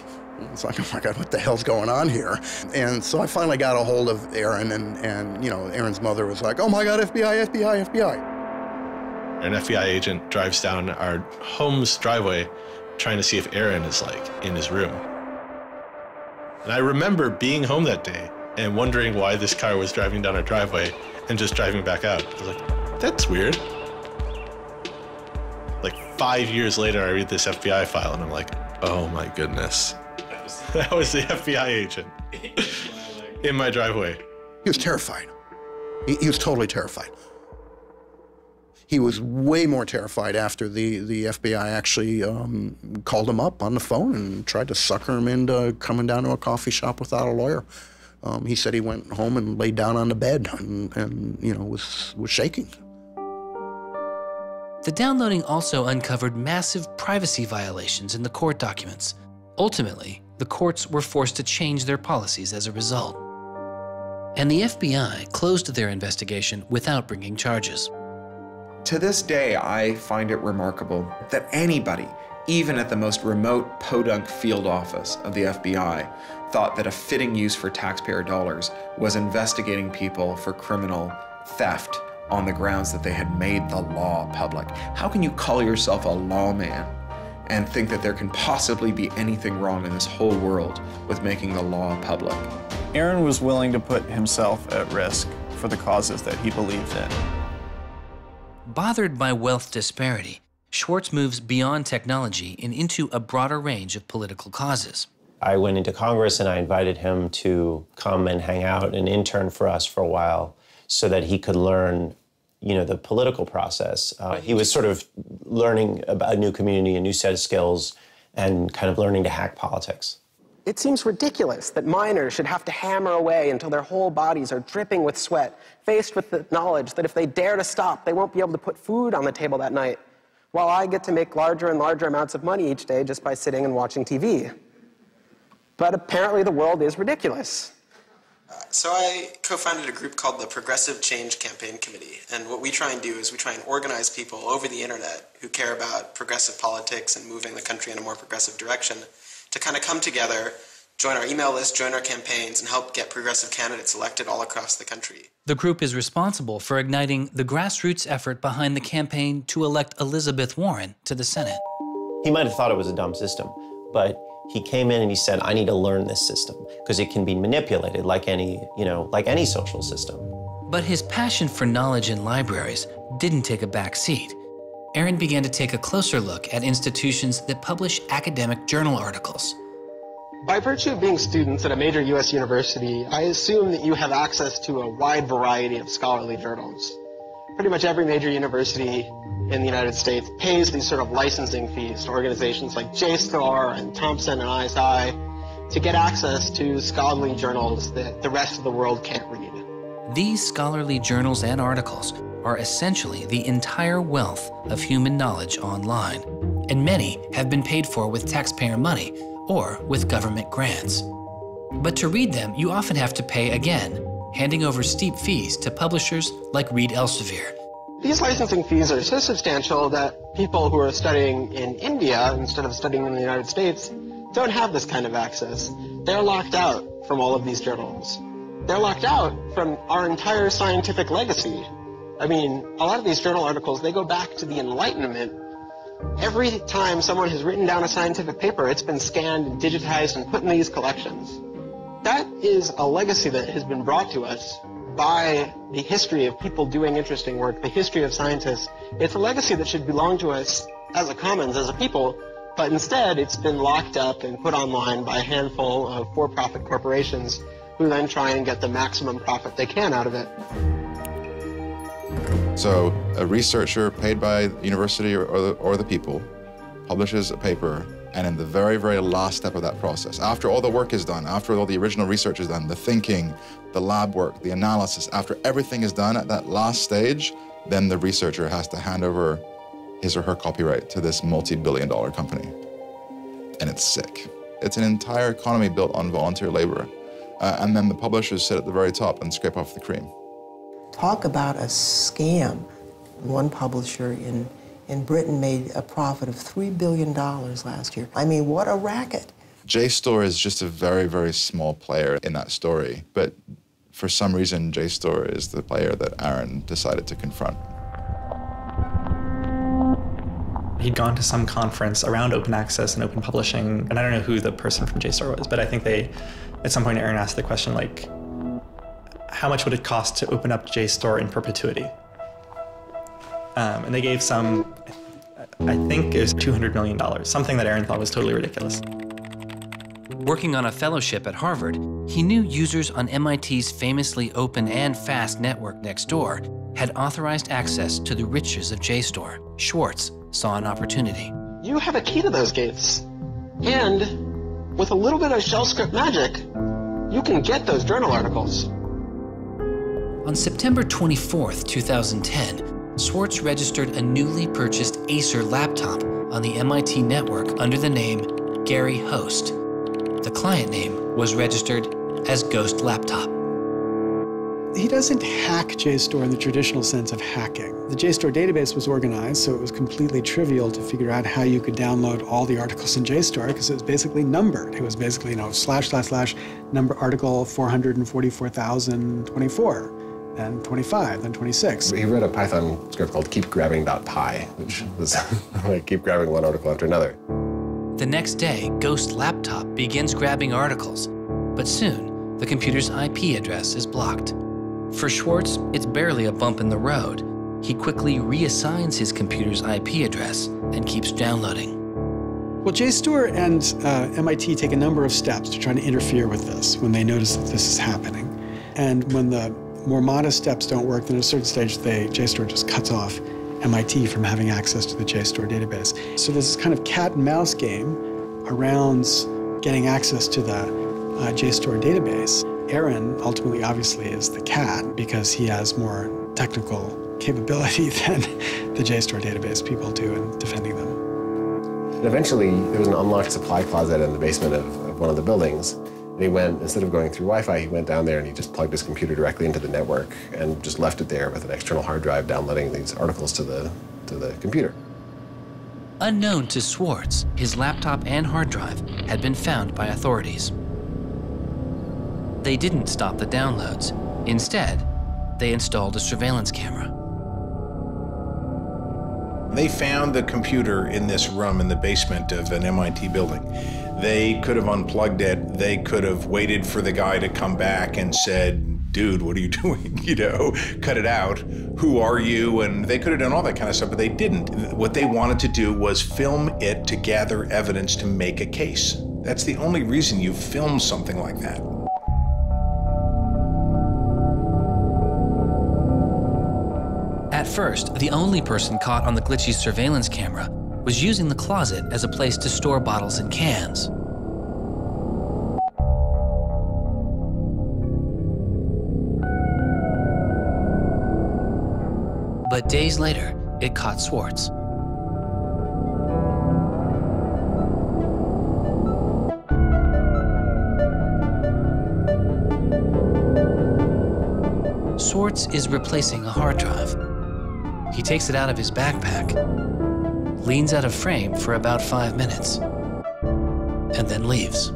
It's like, oh my God, what the hell's going on here? And so I finally got a hold of Aaron, and you know, Aaron's mother was like, oh my God, FBI, FBI, FBI. An FBI agent drives down our home's driveway trying to see if Aaron is like in his room. And I remember being home that day and wondering why this car was driving down our driveway and just driving back out. I was like, that's weird. Like 5 years later, I read this FBI file and I'm like, oh my goodness. That was the FBI agent in my driveway. He was terrified. He was totally terrified. He was way more terrified after the FBI actually called him up on the phone and tried to sucker him into coming down to a coffee shop without a lawyer. He said he went home and laid down on the bed and you know, was shaking. The downloading also uncovered massive privacy violations in the court documents. Ultimately, the courts were forced to change their policies as a result. And the FBI closed their investigation without bringing charges. To this day, I find it remarkable that anybody, even at the most remote podunk field office of the FBI, thought that a fitting use for taxpayer dollars was investigating people for criminal theft on the grounds that they had made the law public. How can you call yourself a lawman and think that there can possibly be anything wrong in this whole world with making the law public? Aaron was willing to put himself at risk for the causes that he believed in. Bothered by wealth disparity, Swartz moves beyond technology and into a broader range of political causes. I went into Congress and I invited him to come and hang out and intern for us for a while so that he could learn, you know, the political process. He was sort of learning about a new community, a new set of skills, and kind of learning to hack politics. It seems ridiculous that miners should have to hammer away until their whole bodies are dripping with sweat, faced with the knowledge that if they dare to stop, they won't be able to put food on the table that night, while I get to make larger and larger amounts of money each day just by sitting and watching TV. But apparently the world is ridiculous. So I co-founded a group called the Progressive Change Campaign Committee, and what we try and do is we try and organize people over the internet who care about progressive politics and moving the country in a more progressive direction to kind of come together, join our email list, join our campaigns, and help get progressive candidates elected all across the country. The group is responsible for igniting the grassroots effort behind the campaign to elect Elizabeth Warren to the Senate. He might have thought it was a dumb system, but he came in and he said, I need to learn this system because it can be manipulated like any social system. But his passion for knowledge in libraries didn't take a back seat. Aron began to take a closer look at institutions that publish academic journal articles. By virtue of being students at a major U.S. university, I assume that you have access to a wide variety of scholarly journals. Pretty much every major university in the United States pays these sort of licensing fees to organizations like JSTOR and Thomson and ISI to get access to scholarly journals that the rest of the world can't read. These scholarly journals and articles are essentially the entire wealth of human knowledge online, and many have been paid for with taxpayer money or with government grants. But to read them, you often have to pay again, handing over steep fees to publishers like Reed Elsevier. These licensing fees are so substantial that people who are studying in India instead of studying in the United States don't have this kind of access. They're locked out from all of these journals. They're locked out from our entire scientific legacy. I mean, a lot of these journal articles, they go back to the Enlightenment. Every time someone has written down a scientific paper, it's been scanned and digitized and put in these collections. That is a legacy that has been brought to us by the history of people doing interesting work, the history of scientists. It's a legacy that should belong to us as a commons, as a people, but instead it's been locked up and put online by a handful of for-profit corporations who then try and get the maximum profit they can out of it. So a researcher paid by the university or the people publishes a paper, and in the very, very last step of that process, after all the work is done, after all the original research is done, the thinking, the lab work, the analysis, after everything is done at that last stage, then the researcher has to hand over his or her copyright to this multi-billion-dollar company. And it's sick. It's an entire economy built on volunteer labor. And then the publishers sit at the very top and scrape off the cream. Talk about a scam. One publisher in Britain made a profit of $3 billion last year. I mean, what a racket. JSTOR is just a very, very small player in that story, but for some reason, JSTOR is the player that Aron decided to confront. He'd gone to some conference around open access and open publishing, and I don't know who the person from JSTOR was, but I think at some point, Aron asked the question, like, how much would it cost to open up JSTOR in perpetuity? And they gave some, I think it was $200 million, something that Aron thought was totally ridiculous. Working on a fellowship at Harvard, he knew users on MIT's famously open and fast network Nextdoor had authorized access to the riches of JSTOR. Swartz saw an opportunity. You have a key to those gates. And with a little bit of shell script magic, you can get those journal articles. On September 24th, 2010, Swartz registered a newly purchased Acer laptop on the MIT network under the name Gary Host. The client name was registered as Ghost Laptop. He doesn't hack JSTOR in the traditional sense of hacking. The JSTOR database was organized, so it was completely trivial to figure out how you could download all the articles in JSTOR because it was basically numbered. It was basically, / number article 444,024. Then 25, then 26. He read a Python script called keepgrabbing.py, which was like keep grabbing one article after another. The next day, Ghost Laptop begins grabbing articles, but soon the computer's IP address is blocked. For Swartz, it's barely a bump in the road. He quickly reassigns his computer's IP address and keeps downloading. Well, JSTOR and MIT take a number of steps to try to interfere with this when they notice that this is happening. And when the more modest steps don't work, then at a certain stage, JSTOR just cuts off MIT from having access to the JSTOR database. So there's this kind of cat and mouse game around getting access to the JSTOR database. Aron ultimately, obviously, is the cat because he has more technical capability than the JSTOR database people do in defending them. And eventually, there was an unlocked supply closet in the basement of one of the buildings. And he went, instead of going through Wi-Fi, he went down there and he just plugged his computer directly into the network and just left it there with an external hard drive downloading these articles to the computer. Unknown to Swartz, his laptop and hard drive had been found by authorities. They didn't stop the downloads. Instead, they installed a surveillance camera. They found the computer in this room in the basement of an MIT building. They could have unplugged it. They could have waited for the guy to come back and said, dude, what are you doing? You know, cut it out. Who are you? And they could have done all that kind of stuff, but they didn't. What they wanted to do was film it to gather evidence to make a case. That's the only reason you film something like that. At first, the only person caught on the glitchy surveillance camera was using the closet as a place to store bottles and cans. But days later, it caught Swartz. Swartz is replacing a hard drive. He takes it out of his backpack, leans out of frame for about 5 minutes, and then leaves.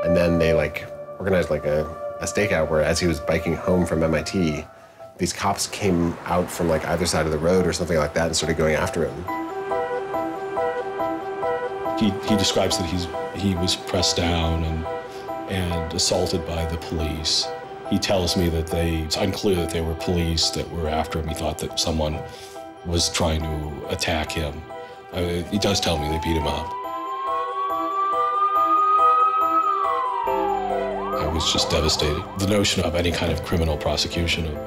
And then they organized a stakeout where as he was biking home from MIT, these cops came out from either side of the road or something like that and started going after him. He describes that he was pressed down and assaulted by the police. He tells me that it's unclear that they were police that were after him. He thought that someone was trying to attack him. He does tell me they beat him up. I was just devastated. The notion of any kind of criminal prosecution of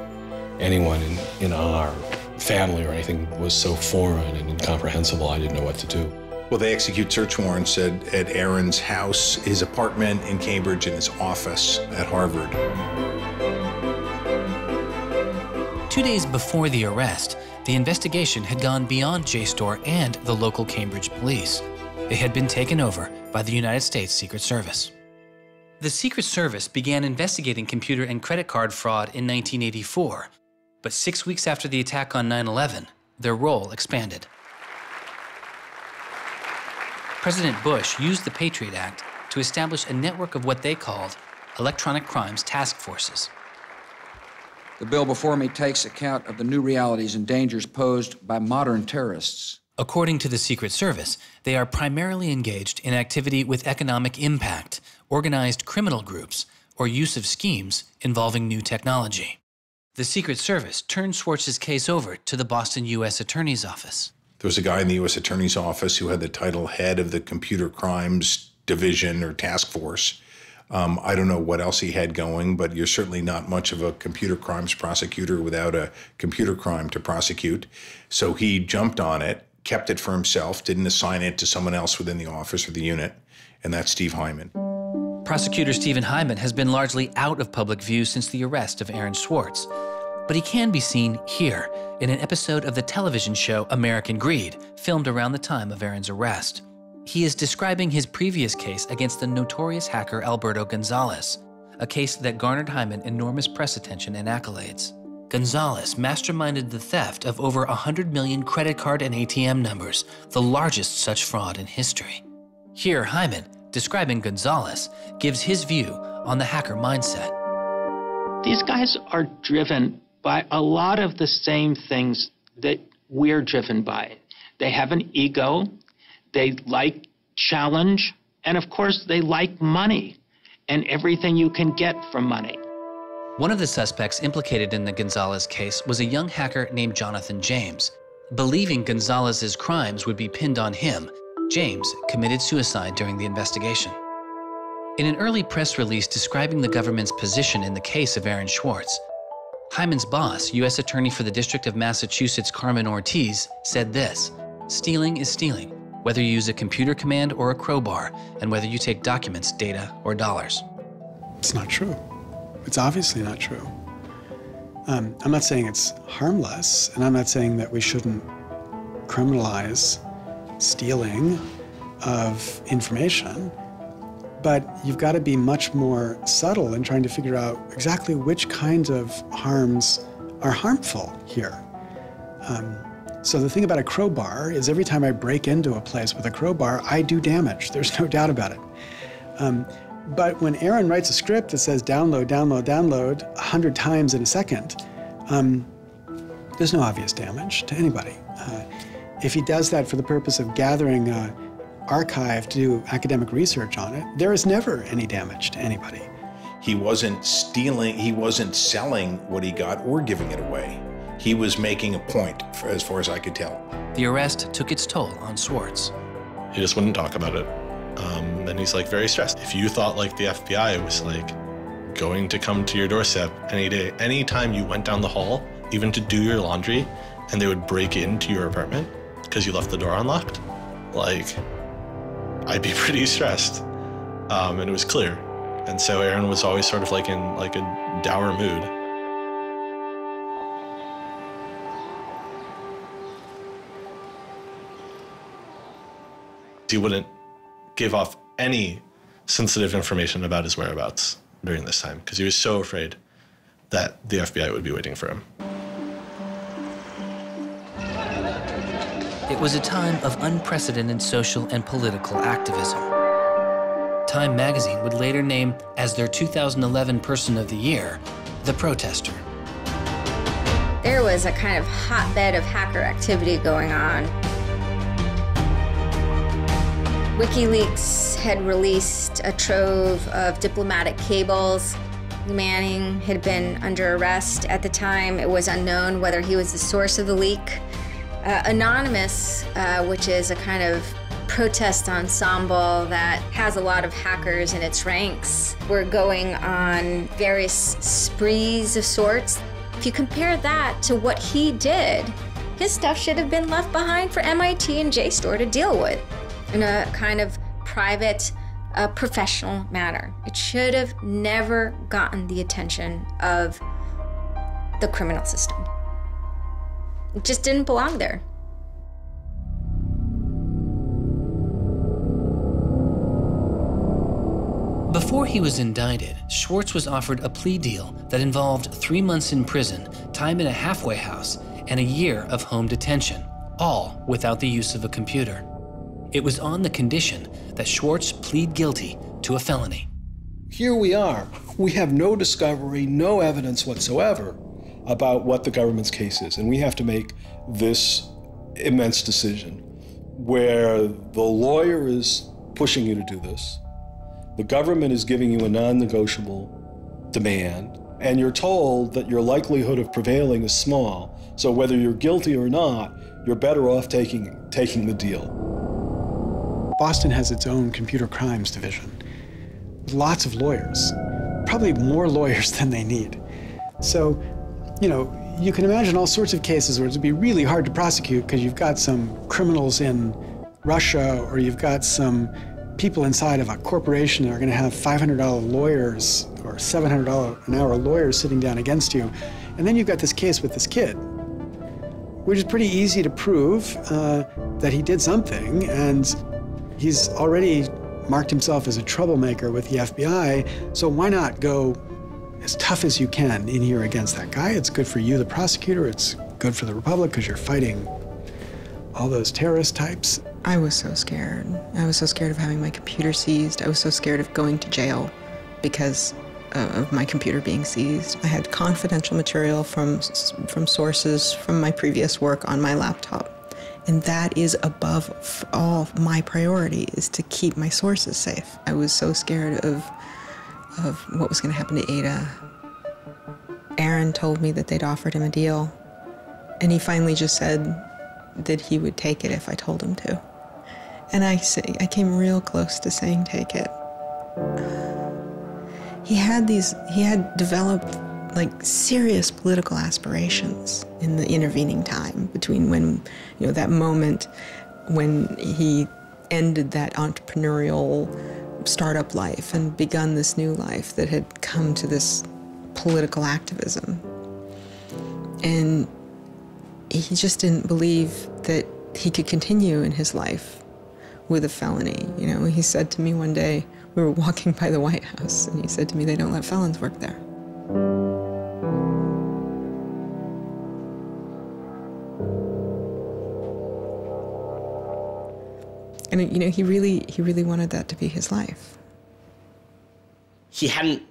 anyone in our family or anything was so foreign and incomprehensible, I didn't know what to do. Well, they execute search warrants at Aron's house, his apartment in Cambridge, and his office at Harvard. 2 days before the arrest, the investigation had gone beyond JSTOR and the local Cambridge police. It had been taken over by the United States Secret Service. The Secret Service began investigating computer and credit card fraud in 1984, but 6 weeks after the attack on 9/11, their role expanded. President Bush used the Patriot Act to establish a network of what they called electronic crimes task forces. The bill before me takes account of the new realities and dangers posed by modern terrorists. According to the Secret Service, they are primarily engaged in activity with economic impact, organized criminal groups, or use of schemes involving new technology. The Secret Service turned Swartz's case over to the Boston U.S. Attorney's Office. There was a guy in the U.S. Attorney's Office who had the title head of the Computer Crimes Division or Task Force. I don't know what else he had going, but you're certainly not much of a computer crimes prosecutor without a computer crime to prosecute. So he jumped on it, kept it for himself, didn't assign it to someone else within the office or the unit, and that's Steve Hyman. Prosecutor Stephen Hyman has been largely out of public view since the arrest of Aron Swartz, but he can be seen here in an episode of the television show American Greed, filmed around the time of Aron's arrest. He is describing his previous case against the notorious hacker Alberto Gonzalez, a case that garnered Hyman enormous press attention and accolades. Gonzalez masterminded the theft of over 100 million credit card and ATM numbers, the largest such fraud in history. Here, Hyman, describing Gonzalez, gives his view on the hacker mindset. These guys are driven by a lot of the same things that we're driven by. They have an ego, they like challenge, and of course they like money and everything you can get from money. One of the suspects implicated in the Gonzalez case was a young hacker named Jonathan James. Believing Gonzalez's crimes would be pinned on him, James committed suicide during the investigation. In an early press release describing the government's position in the case of Aron Swartz, Hyman's boss, U.S. Attorney for the District of Massachusetts Carmen Ortiz, said this: "Stealing is stealing, whether you use a computer command or a crowbar, and whether you take documents, data, or dollars." It's not true. It's obviously not true. I'm not saying it's harmless, and I'm not saying that we shouldn't criminalize stealing of information, but you've got to be much more subtle in trying to figure out exactly which kinds of harms are harmful here. So the thing about a crowbar is every time I break into a place with a crowbar, I do damage. There's no doubt about it. But when Aaron writes a script that says download, download, download 100 times in a second, there's no obvious damage to anybody. If he does that for the purpose of gathering an archive to do academic research on it, there is never any damage to anybody. He wasn't stealing, he wasn't selling what he got or giving it away. He was making a point, as far as I could tell. The arrest took its toll on Swartz. He just wouldn't talk about it. And he's like very stressed. If you thought like the FBI was like going to come to your doorstep any day, anytime you went down the hall, even to do your laundry, and they would break into your apartment because you left the door unlocked, like, I'd be pretty stressed. And it was clear. And so Aaron was always sort of like in like a dour mood. He wouldn't give off any sensitive information about his whereabouts during this time because he was so afraid that the FBI would be waiting for him. It was a time of unprecedented social and political activism. Time magazine would later name as their 2011 Person of the Year, the protester. There was a kind of hotbed of hacker activity going on. WikiLeaks had released a trove of diplomatic cables. Manning had been under arrest at the time. It was unknown whether he was the source of the leak. Anonymous, which is a kind of protest ensemble that has a lot of hackers in its ranks, were going on various sprees of sorts. If you compare that to what he did, his stuff should have been left behind for MIT and JSTOR to deal with in a kind of private, professional manner. It should have never gotten the attention of the criminal system. It just didn't belong there. Before he was indicted, Swartz was offered a plea deal that involved 3 months in prison, time in a halfway house, and a year of home detention, all without the use of a computer. It was on the condition that Swartz plead guilty to a felony. Here we are. We have no discovery, no evidence whatsoever about what the government's case is, and we have to make this immense decision where the lawyer is pushing you to do this, the government is giving you a non-negotiable demand, and you're told that your likelihood of prevailing is small, so whether you're guilty or not, you're better off taking the deal. Boston has its own computer crimes division, with lots of lawyers, probably more lawyers than they need. So, you know, you can imagine all sorts of cases where it would be really hard to prosecute because you've got some criminals in Russia, or you've got some people inside of a corporation that are going to have $500 lawyers or $700 an hour lawyers sitting down against you. And then you've got this case with this kid, which is pretty easy to prove that he did something, and he's already marked himself as a troublemaker with the FBI, so why not go as tough as you can in here against that guy? It's good for you, the prosecutor. It's good for the Republic because you're fighting all those terrorist types. I was so scared. I was so scared of having my computer seized. I was so scared of going to jail because of my computer being seized. I had confidential material from sources from my previous work on my laptop. And that is above all my priority, is to keep my sources safe. I was so scared of what was going to happen to Ada. Aaron told me that they'd offered him a deal, and he finally just said that he would take it if I told him to. And I came real close to saying take it. He had developed like serious political aspirations in the intervening time between when, you know, that moment when he ended that entrepreneurial startup life and begun this new life that had come to this political activism. And he just didn't believe that he could continue in his life with a felony. You know, he said to me one day, we were walking by the White House, and he said to me, they don't let felons work there. And, you know, he really wanted that to be his life. He hadn't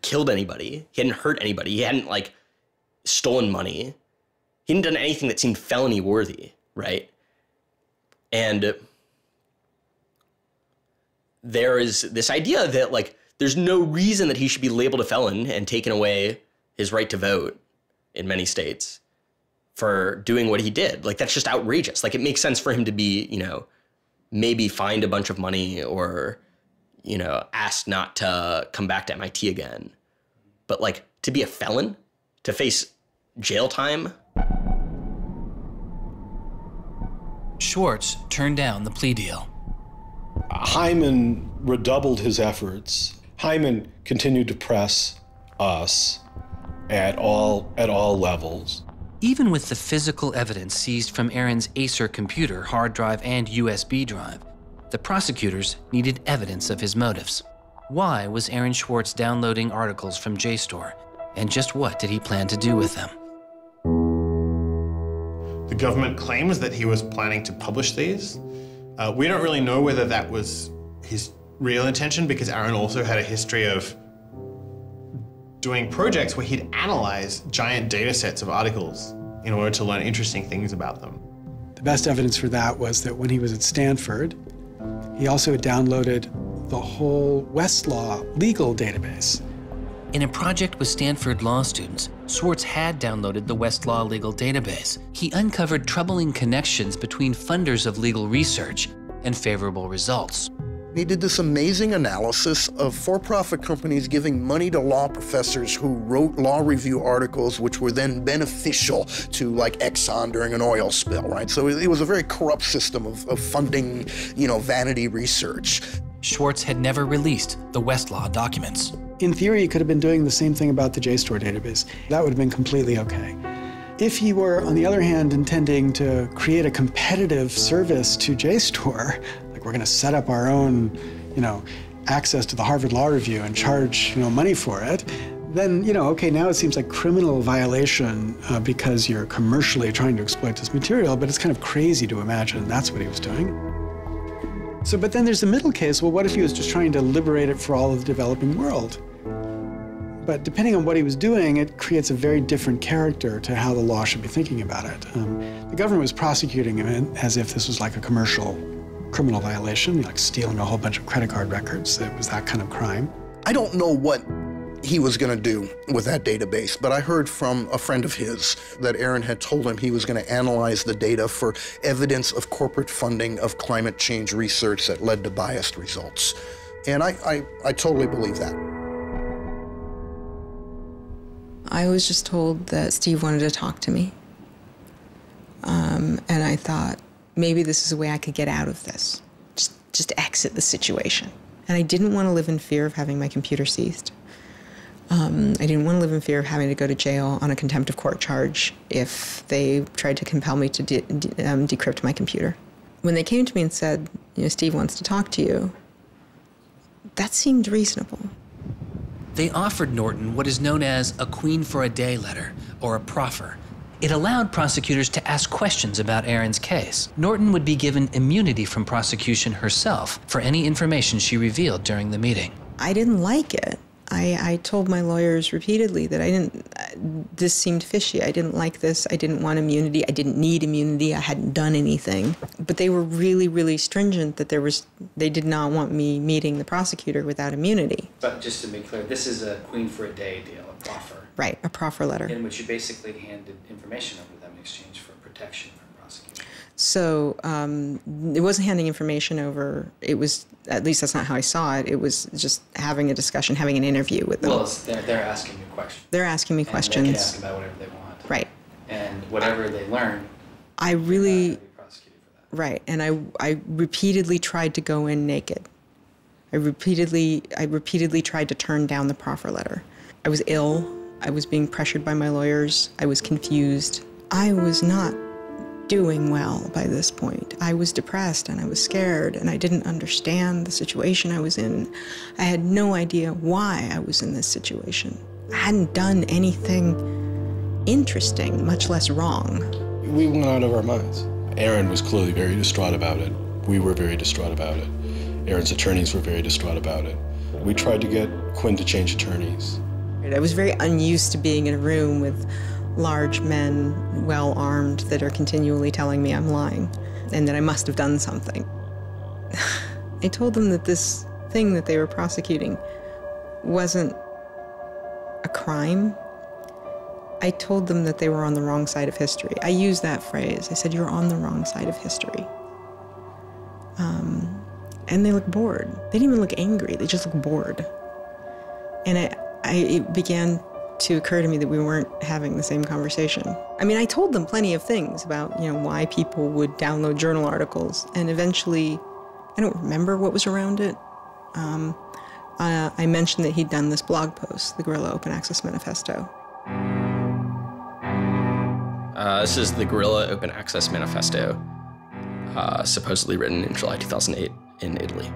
killed anybody. He hadn't hurt anybody. He hadn't, like, stolen money. He hadn't done anything that seemed felony worthy, right? And there is this idea that, like, there's no reason that he should be labeled a felon and taken away his right to vote in many states for doing what he did. Like, that's just outrageous. Like, it makes sense for him to be, you know, maybe fined a bunch of money or, you know, asked not to come back to MIT again. But, like, to be a felon, to face jail time. Swartz turned down the plea deal. Hyman redoubled his efforts. Hyman continued to press us at all levels. Even with the physical evidence seized from Aron's Acer computer, hard drive, and USB drive, the prosecutors needed evidence of his motives. Why was Aron Swartz downloading articles from JSTOR, and just what did he plan to do with them? The government claims that he was planning to publish these. We don't really know whether that was his real intention, because Aron also had a history of doing projects where he'd analyze giant data sets of articles in order to learn interesting things about them. The best evidence for that was that when he was at Stanford, he also downloaded the whole Westlaw legal database. In a project with Stanford law students, Swartz had downloaded the Westlaw legal database. He uncovered troubling connections between funders of legal research and favorable results. He did this amazing analysis of for-profit companies giving money to law professors who wrote law review articles which were then beneficial to, like, Exxon during an oil spill, right? So it was a very corrupt system of funding, you know, vanity research. Swartz had never released the Westlaw documents. In theory, he could have been doing the same thing about the JSTOR database. That would have been completely okay. If he were, on the other hand, intending to create a competitive service to JSTOR, like we're going to set up our own, you know, access to the Harvard Law Review and charge, you know, money for it, then, you know, okay, now it seems like criminal violation because you're commercially trying to exploit this material, but it's kind of crazy to imagine that's what he was doing. So, but then there's the middle case. Well, what if he was just trying to liberate it for all of the developing world? But depending on what he was doing, it creates a very different character to how the law should be thinking about it. The government was prosecuting him as if this was like a commercial criminal violation, like stealing a whole bunch of credit card records. It was that kind of crime. I don't know what he was going to do with that database, but I heard from a friend of his that Aron had told him he was going to analyze the data for evidence of corporate funding of climate change research that led to biased results. And I totally believe that. I was just told that Steve wanted to talk to me. And I thought, maybe this is a way I could get out of this. Just exit the situation. And I didn't want to live in fear of having my computer seized. I didn't want to live in fear of having to go to jail on a contempt of court charge if they tried to compel me to decrypt my computer. When they came to me and said, you know, Steve wants to talk to you, that seemed reasonable. They offered Norton what is known as a Queen for a Day letter, or a proffer. It allowed prosecutors to ask questions about Aron's case. Norton would be given immunity from prosecution herself for any information she revealed during the meeting. I didn't like it. I told my lawyers repeatedly that this seemed fishy. I didn't like this. I didn't want immunity. I didn't need immunity. I hadn't done anything. But they were really, really stringent that they did not want me meeting the prosecutor without immunity. But just to be clear, this is a Queen for a Day deal, a proffer. Right, a proffer letter. In which you basically handed information over to them in exchange for protection from prosecution. So it wasn't handing information over. It was, at least that's not how I saw it. It was just having a discussion, having an interview with them. Well, they're asking you questions. They're asking me questions. They can ask about whatever they want. Right. And whatever they learn, I really, right. And I repeatedly tried to go in naked. I repeatedly tried to turn down the proffer letter. I was ill. I was being pressured by my lawyers. I was confused. I was not doing well by this point. I was depressed and I was scared and I didn't understand the situation I was in. I had no idea why I was in this situation. I hadn't done anything interesting, much less wrong. We went out of our minds. Aron was clearly very distraught about it. We were very distraught about it. Aron's attorneys were very distraught about it. We tried to get Quinn to change attorneys. I was very unused to being in a room with large men, well-armed, that are continually telling me I'm lying and that I must have done something. I told them that this thing that they were prosecuting wasn't a crime. I told them that they were on the wrong side of history. I used that phrase. I said, you're on the wrong side of history. And they looked bored. They didn't even look angry. They just looked bored. And it began to occur to me that we weren't having the same conversation. I mean, I told them plenty of things about, why people would download journal articles, and eventually, I don't remember what was around it. I mentioned that he'd done this blog post, the Guerrilla Open Access Manifesto. This is the Guerrilla Open Access Manifesto, supposedly written in July 2008 in Italy.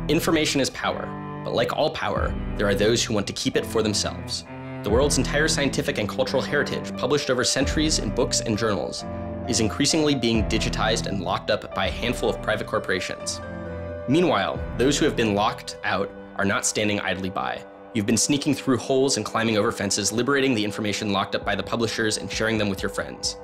Information is power. But like all power, there are those who want to keep it for themselves. The world's entire scientific and cultural heritage, published over centuries in books and journals, is increasingly being digitized and locked up by a handful of private corporations. Meanwhile, those who have been locked out are not standing idly by. You've been sneaking through holes and climbing over fences, liberating the information locked up by the publishers and sharing them with your friends.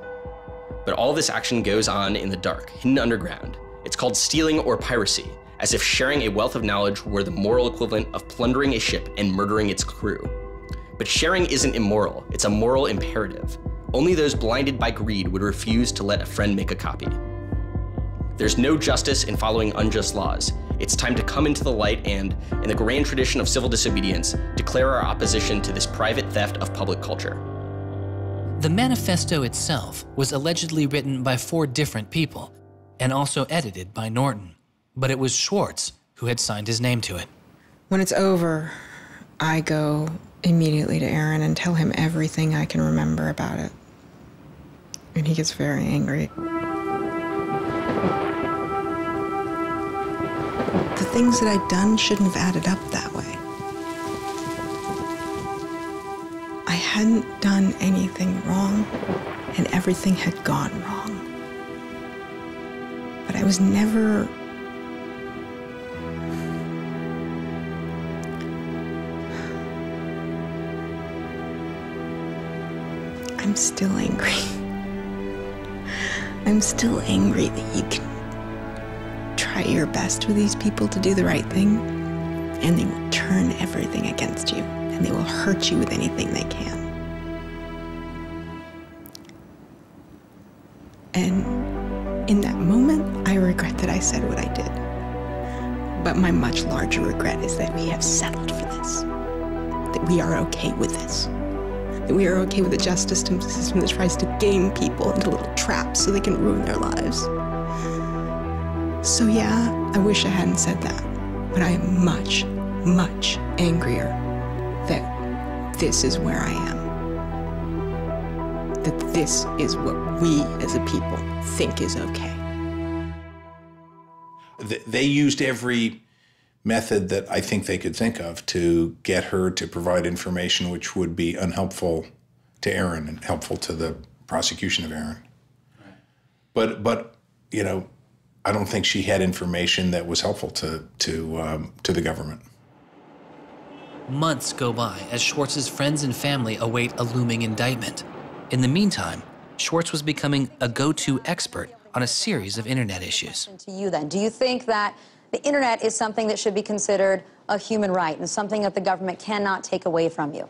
But all this action goes on in the dark, hidden underground. It's called stealing or piracy, as if sharing a wealth of knowledge were the moral equivalent of plundering a ship and murdering its crew. But sharing isn't immoral, it's a moral imperative. Only those blinded by greed would refuse to let a friend make a copy. There's no justice in following unjust laws. It's time to come into the light and, in the grand tradition of civil disobedience, declare our opposition to this private theft of public culture. The manifesto itself was allegedly written by 4 different people and also edited by Norton. But it was Swartz who had signed his name to it. When it's over, I go immediately to Aron and tell him everything I can remember about it. And he gets very angry. The things that I'd done shouldn't have added up that way. I hadn't done anything wrong, and everything had gone wrong. But I was never... I'm still angry. I'm still angry that you can try your best with these people to do the right thing, and they will turn everything against you, and they will hurt you with anything they can. And in that moment, I regret that I said what I did. But my much larger regret is that we have settled for this, that we are okay with this. That we are okay with a justice system that tries to game people into little traps so they can ruin their lives. So yeah, I wish I hadn't said that, but I am much, much angrier that this is where I am. That this is what we as a people think is okay. They used every method that I think they could think of to get her to provide information which would be unhelpful to Aron and helpful to the prosecution of Aron. Right. But I don't think she had information that was helpful to the government. Months go by as Schwartz's friends and family await a looming indictment. In the meantime, Swartz was becoming a go-to expert on a series of internet issues. To you then, do you think that the internet is something that should be considered a human right and something that the government cannot take away from you?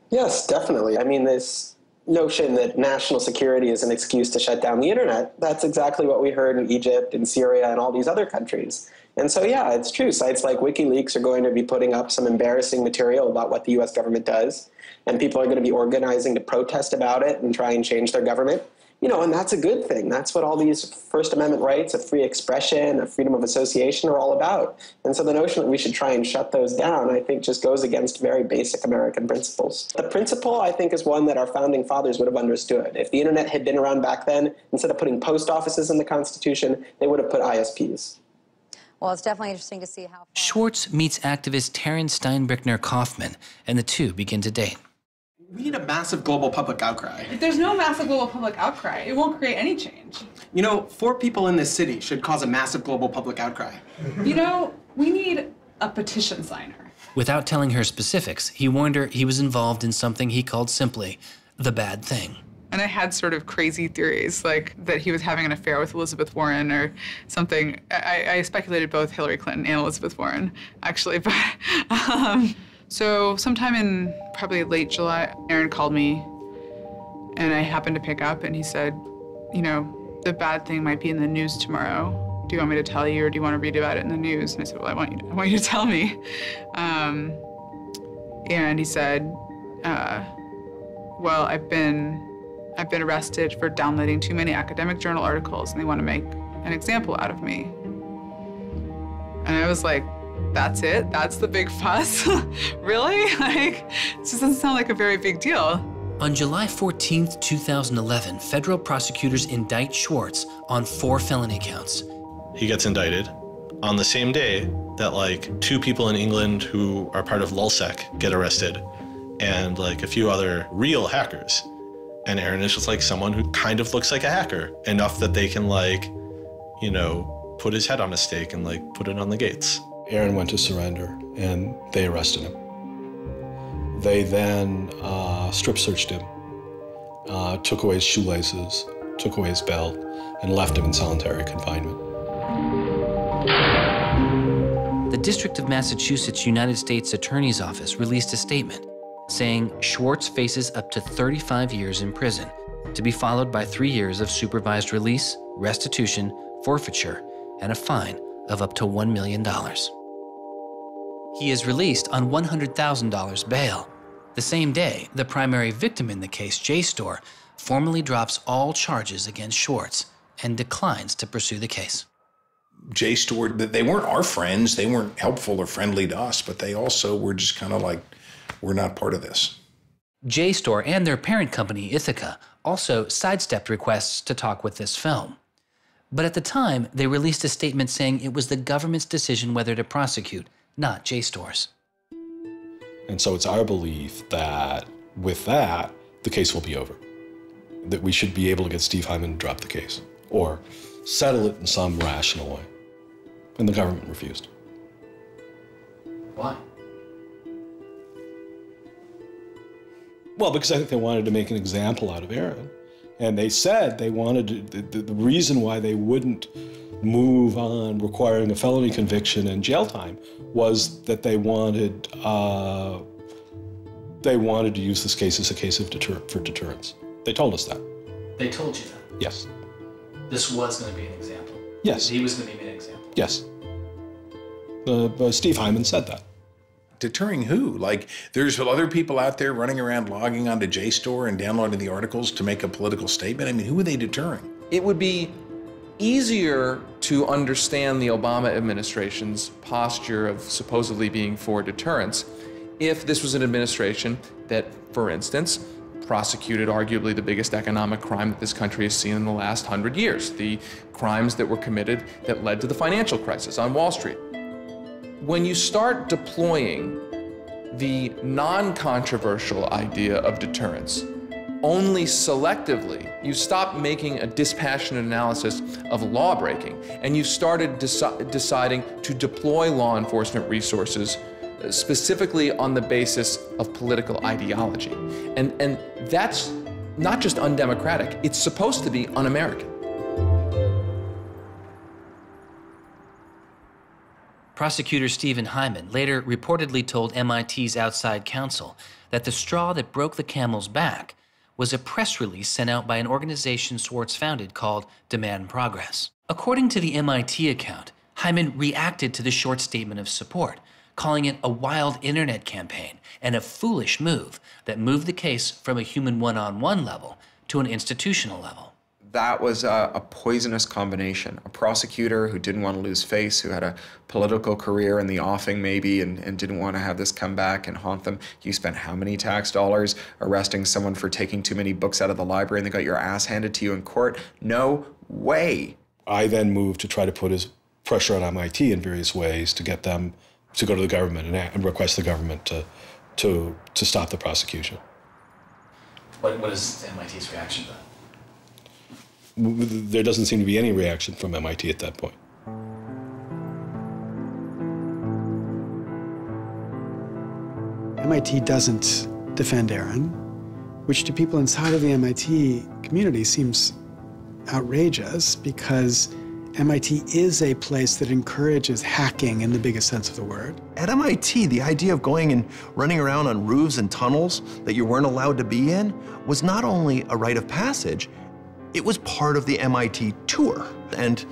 Yes, definitely. I mean, this notion that national security is an excuse to shut down the internet, that's exactly what we heard in Egypt and Syria and all these other countries. And so, yeah, it's true. Sites like WikiLeaks are going to be putting up some embarrassing material about what the U.S. government does, and people are going to be organizing to protest about it and try and change their government. And that's a good thing. That's what all these First Amendment rights of free expression, of freedom of association are all about. And so the notion that we should try and shut those down, I think, just goes against very basic American principles. The principle, I think, is one that our founding fathers would have understood. If the internet had been around back then, instead of putting post offices in the Constitution, they would have put ISPs. Well, it's definitely interesting to see how... Swartz meets activist Terence Steinbrickner Kaufman, and the two begin to date. We need a massive global public outcry. If there's no massive global public outcry, it won't create any change. 4 people in this city should cause a massive global public outcry. We need a petition signer. Without telling her specifics, he warned her he was involved in something he called simply the bad thing. And I had sort of crazy theories, like that he was having an affair with Elizabeth Warren or something. I speculated both Hillary Clinton and Elizabeth Warren, actually. But so sometime in probably late July, Aaron called me, and I happened to pick up, and he said, the bad thing might be in the news tomorrow. Do you want me to tell you, or do you want to read about it in the news? And I said, well, I want you to tell me. And he said, well, I've been arrested for downloading too many academic journal articles, and they want to make an example out of me. And I was like, that's it? That's the big fuss? Really? It just doesn't sound like a very big deal. On July 14th, 2011, federal prosecutors indict Swartz on 4 felony counts. He gets indicted on the same day that 2 people in England who are part of LulzSec get arrested, and a few other real hackers. And Aaron is just someone who kind of looks like a hacker, enough that they can put his head on a stake and put it on the gates. Aaron went to surrender, and they arrested him. They then strip searched him, took away his shoelaces, took away his belt, and left him in solitary confinement. The District of Massachusetts United States Attorney's Office released a statement saying Swartz faces up to 35 years in prison, to be followed by 3 years of supervised release, restitution, forfeiture, and a fine of up to $1 million. He is released on $100,000 bail. The same day, the primary victim in the case, JSTOR, formally drops all charges against Swartz and declines to pursue the case. JSTOR, they weren't our friends, they weren't helpful or friendly to us, but they also were just kind of we're not part of this. JSTOR and their parent company, Ithaca, also sidestepped requests to talk with this film. But at the time, they released a statement saying it was the government's decision whether to prosecute, not JSTOR's. And so it's our belief that with that, the case will be over. That we should be able to get Steve Hyman to drop the case or settle it in some rational way. And the government refused. Why? Well, because I think they wanted to make an example out of Aaron. And they said they wanted to, the reason why they wouldn't move on requiring a felony conviction and jail time was that they wanted to use this case as a case of for deterrence. They told us that. They told you that? Yes. This was going to be an example? Yes. He was going to be an example? Yes. Steve Hyman said that. Deterring who? There's other people out there running around logging onto JSTOR and downloading the articles to make a political statement? I mean, who are they deterring? It would be easier to understand the Obama administration's posture of supposedly being for deterrence if this was an administration that, for instance, prosecuted arguably the biggest economic crime that this country has seen in the last 100 years, the crimes that were committed that led to the financial crisis on Wall Street. When you start deploying the non-controversial idea of deterrence only selectively, you stop making a dispassionate analysis of lawbreaking, and you started deciding to deploy law enforcement resources specifically on the basis of political ideology. And that's not just undemocratic, it's supposed to be un-American. Prosecutor Stephen Hyman later reportedly told MIT's outside counsel that the straw that broke the camel's back was a press release sent out by an organization Swartz founded called Demand Progress. According to the MIT account, Hyman reacted to the short statement of support, calling it a wild internet campaign and a foolish move that moved the case from a human one-on-one level to an institutional level. That was a poisonous combination. A prosecutor who didn't want to lose face, who had a political career in the offing maybe, and didn't want to have this come back and haunt them. You spent how many tax dollars arresting someone for taking too many books out of the library and they got your ass handed to you in court? No way. I then moved to try to put pressure on MIT in various ways to get them to go to the government and request the government to stop the prosecution. What is MIT's reaction to that? There doesn't seem to be any reaction from MIT at that point. MIT doesn't defend Aron, which to people inside of the MIT community seems outrageous because MIT is a place that encourages hacking in the biggest sense of the word. At MIT, the idea of going and running around on roofs and tunnels that you weren't allowed to be in was not only a rite of passage, it was part of the MIT tour. And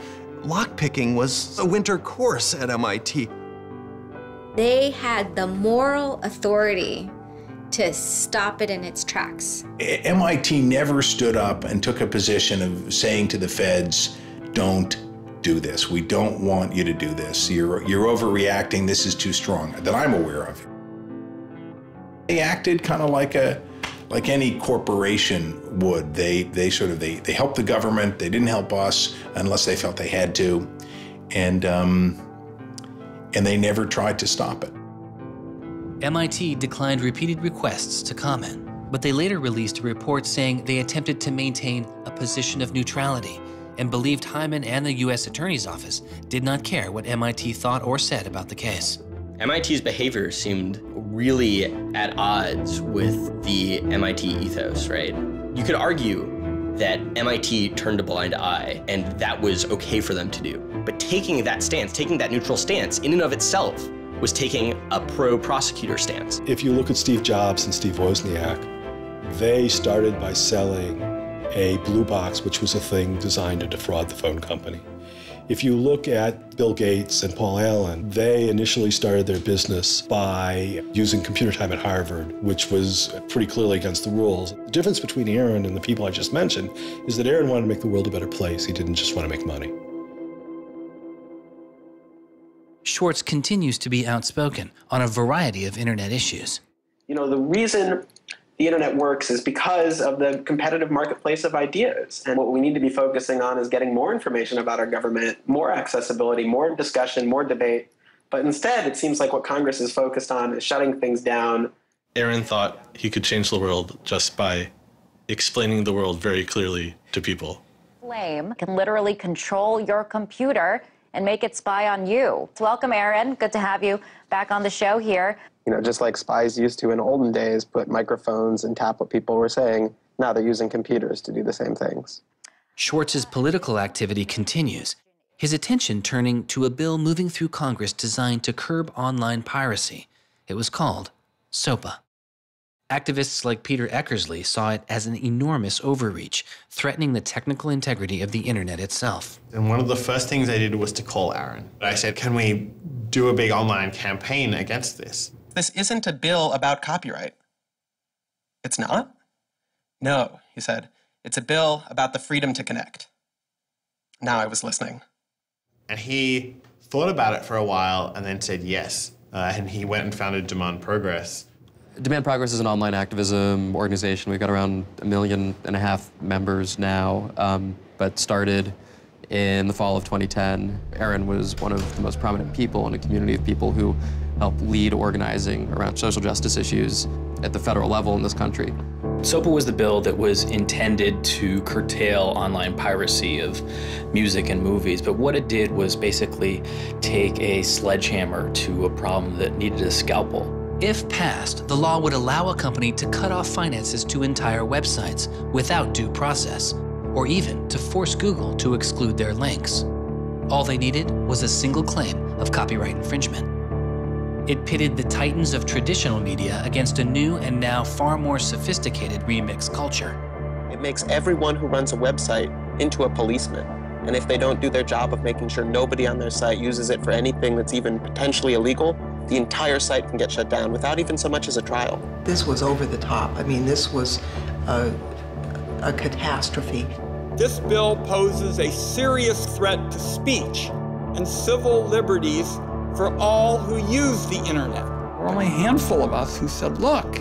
lockpicking was a winter course at MIT. They had the moral authority to stop it in its tracks. MIT never stood up and took a position of saying to the feds, don't do this. We don't want you to do this. You're overreacting. This is too strong, that I'm aware of. They acted kind of like any corporation would. They helped the government. They didn't help us unless they felt they had to, and they never tried to stop it. MIT declined repeated requests to comment, but they later released a report saying they attempted to maintain a position of neutrality and believed Hyman and the U.S. Attorney's Office did not care what MIT thought or said about the case. MIT's behavior seemed really at odds with the MIT ethos, right? You could argue that MIT turned a blind eye and that was okay for them to do. But taking that stance, taking that neutral stance in and of itself was taking a pro-prosecutor stance. If you look at Steve Jobs and Steve Wozniak, they started by selling a blue box, which was a thing designed to defraud the phone company. If you look at Bill Gates and Paul Allen, they initially started their business by using computer time at Harvard, which was pretty clearly against the rules. The difference between Aron and the people I just mentioned is that Aron wanted to make the world a better place. He didn't just want to make money. Swartz continues to be outspoken on a variety of internet issues. You know, the reason the internet works is because of the competitive marketplace of ideas. And what we need to be focusing on is getting more information about our government, more accessibility, more discussion, more debate. But instead, it seems like what Congress is focused on is shutting things down. Aron thought he could change the world just by explaining the world very clearly to people. Flame can literally control your computer and make it spy on you. Welcome, Aron. Good to have you back on the show here. You know, just like spies used to in olden days put microphones and tap what people were saying, now they're using computers to do the same things. Schwartz's political activity continues, his attention turning to a bill moving through Congress designed to curb online piracy. It was called SOPA. Activists like Peter Eckersley saw it as an enormous overreach, threatening the technical integrity of the internet itself. And one of the first things I did was to call Aron. I said, can we do a big online campaign against this? This isn't a bill about copyright. It's not? No, he said. It's a bill about the freedom to connect. Now I was listening. And he thought about it for a while and then said yes. And he went and founded Demand Progress. Demand Progress is an online activism organization. We've got around 1.5 million members now, but started in the fall of 2010. Aron was one of the most prominent people in a community of people who helped lead organizing around social justice issues at the federal level in this country. SOPA was the bill that was intended to curtail online piracy of music and movies, but what it did was basically take a sledgehammer to a problem that needed a scalpel. If passed, the law would allow a company to cut off finances to entire websites without due process, or even to force Google to exclude their links. All they needed was a single claim of copyright infringement. It pitted the titans of traditional media against a new and now far more sophisticated remix culture. It makes everyone who runs a website into a policeman. And if they don't do their job of making sure nobody on their site uses it for anything that's even potentially illegal, the entire site can get shut down without even so much as a trial. This was over the top. I mean, this was a catastrophe. This bill poses a serious threat to speech and civil liberties for all who use the internet. There were only a handful of us who said, look,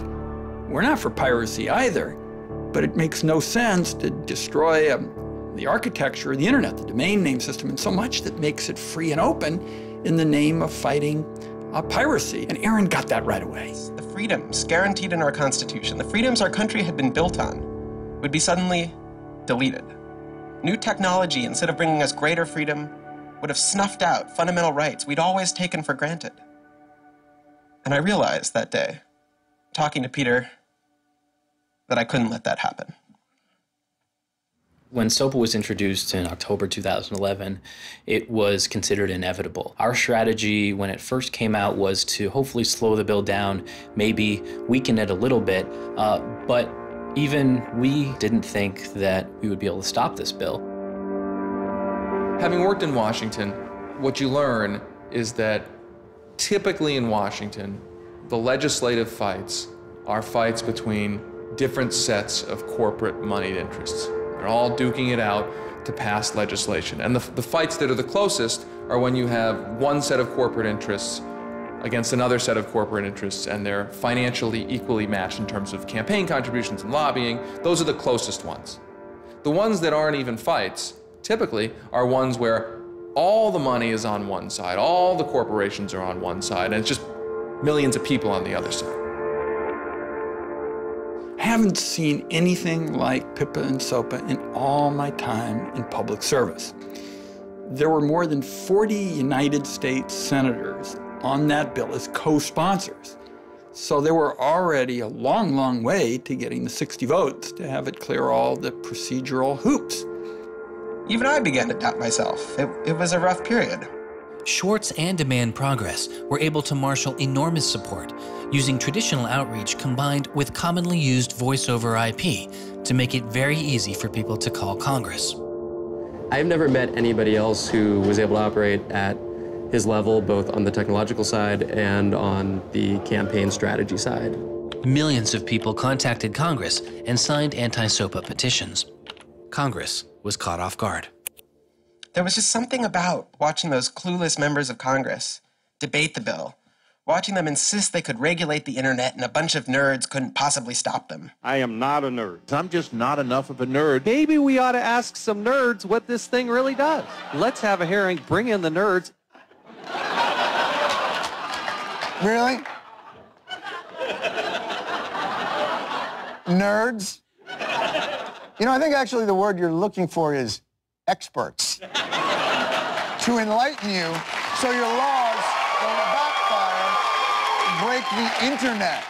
we're not for piracy either, but it makes no sense to destroy the architecture of the internet, the domain name system, and so much that makes it free and open in the name of fighting piracy. And Aaron got that right away. The freedoms guaranteed in our Constitution, the freedoms our country had been built on, would be suddenly deleted. New technology, instead of bringing us greater freedom, would have snuffed out fundamental rights we'd always taken for granted. And I realized that day, talking to Peter, that I couldn't let that happen. When SOPA was introduced in October 2011, it was considered inevitable. Our strategy when it first came out was to hopefully slow the bill down, maybe weaken it a little bit, but even we didn't think that we would be able to stop this bill. Having worked in Washington, what you learn is that typically in Washington, the legislative fights are fights between different sets of corporate moneyed interests. They're all duking it out to pass legislation. And the fights that are the closest are when you have one set of corporate interests against another set of corporate interests, and they're financially equally matched in terms of campaign contributions and lobbying. Those are the closest ones. The ones that aren't even fights, typically, are ones where all the money is on one side, all the corporations are on one side, and it's just millions of people on the other side. I haven't seen anything like PIPA and SOPA in all my time in public service. There were more than 40 United States senators on that bill as co-sponsors. So there were already a long, long way to getting the 60 votes to have it clear all the procedural hoops. Even I began to doubt myself. It was a rough period. Swartz and Demand Progress were able to marshal enormous support, using traditional outreach combined with commonly used voice-over IP to make it very easy for people to call Congress. I've never met anybody else who was able to operate at his level, both on the technological side and on the campaign strategy side. Millions of people contacted Congress and signed anti-SOPA petitions. Congress was caught off guard. There was just something about watching those clueless members of Congress debate the bill, watching them insist they could regulate the internet and a bunch of nerds couldn't possibly stop them. I am not a nerd. I'm just not enough of a nerd. Maybe we ought to ask some nerds what this thing really does. Let's have a hearing, bring in the nerds. Really? Nerds? You know, I think actually the word you're looking for is experts. To enlighten you so your laws don't backfire, break the internet.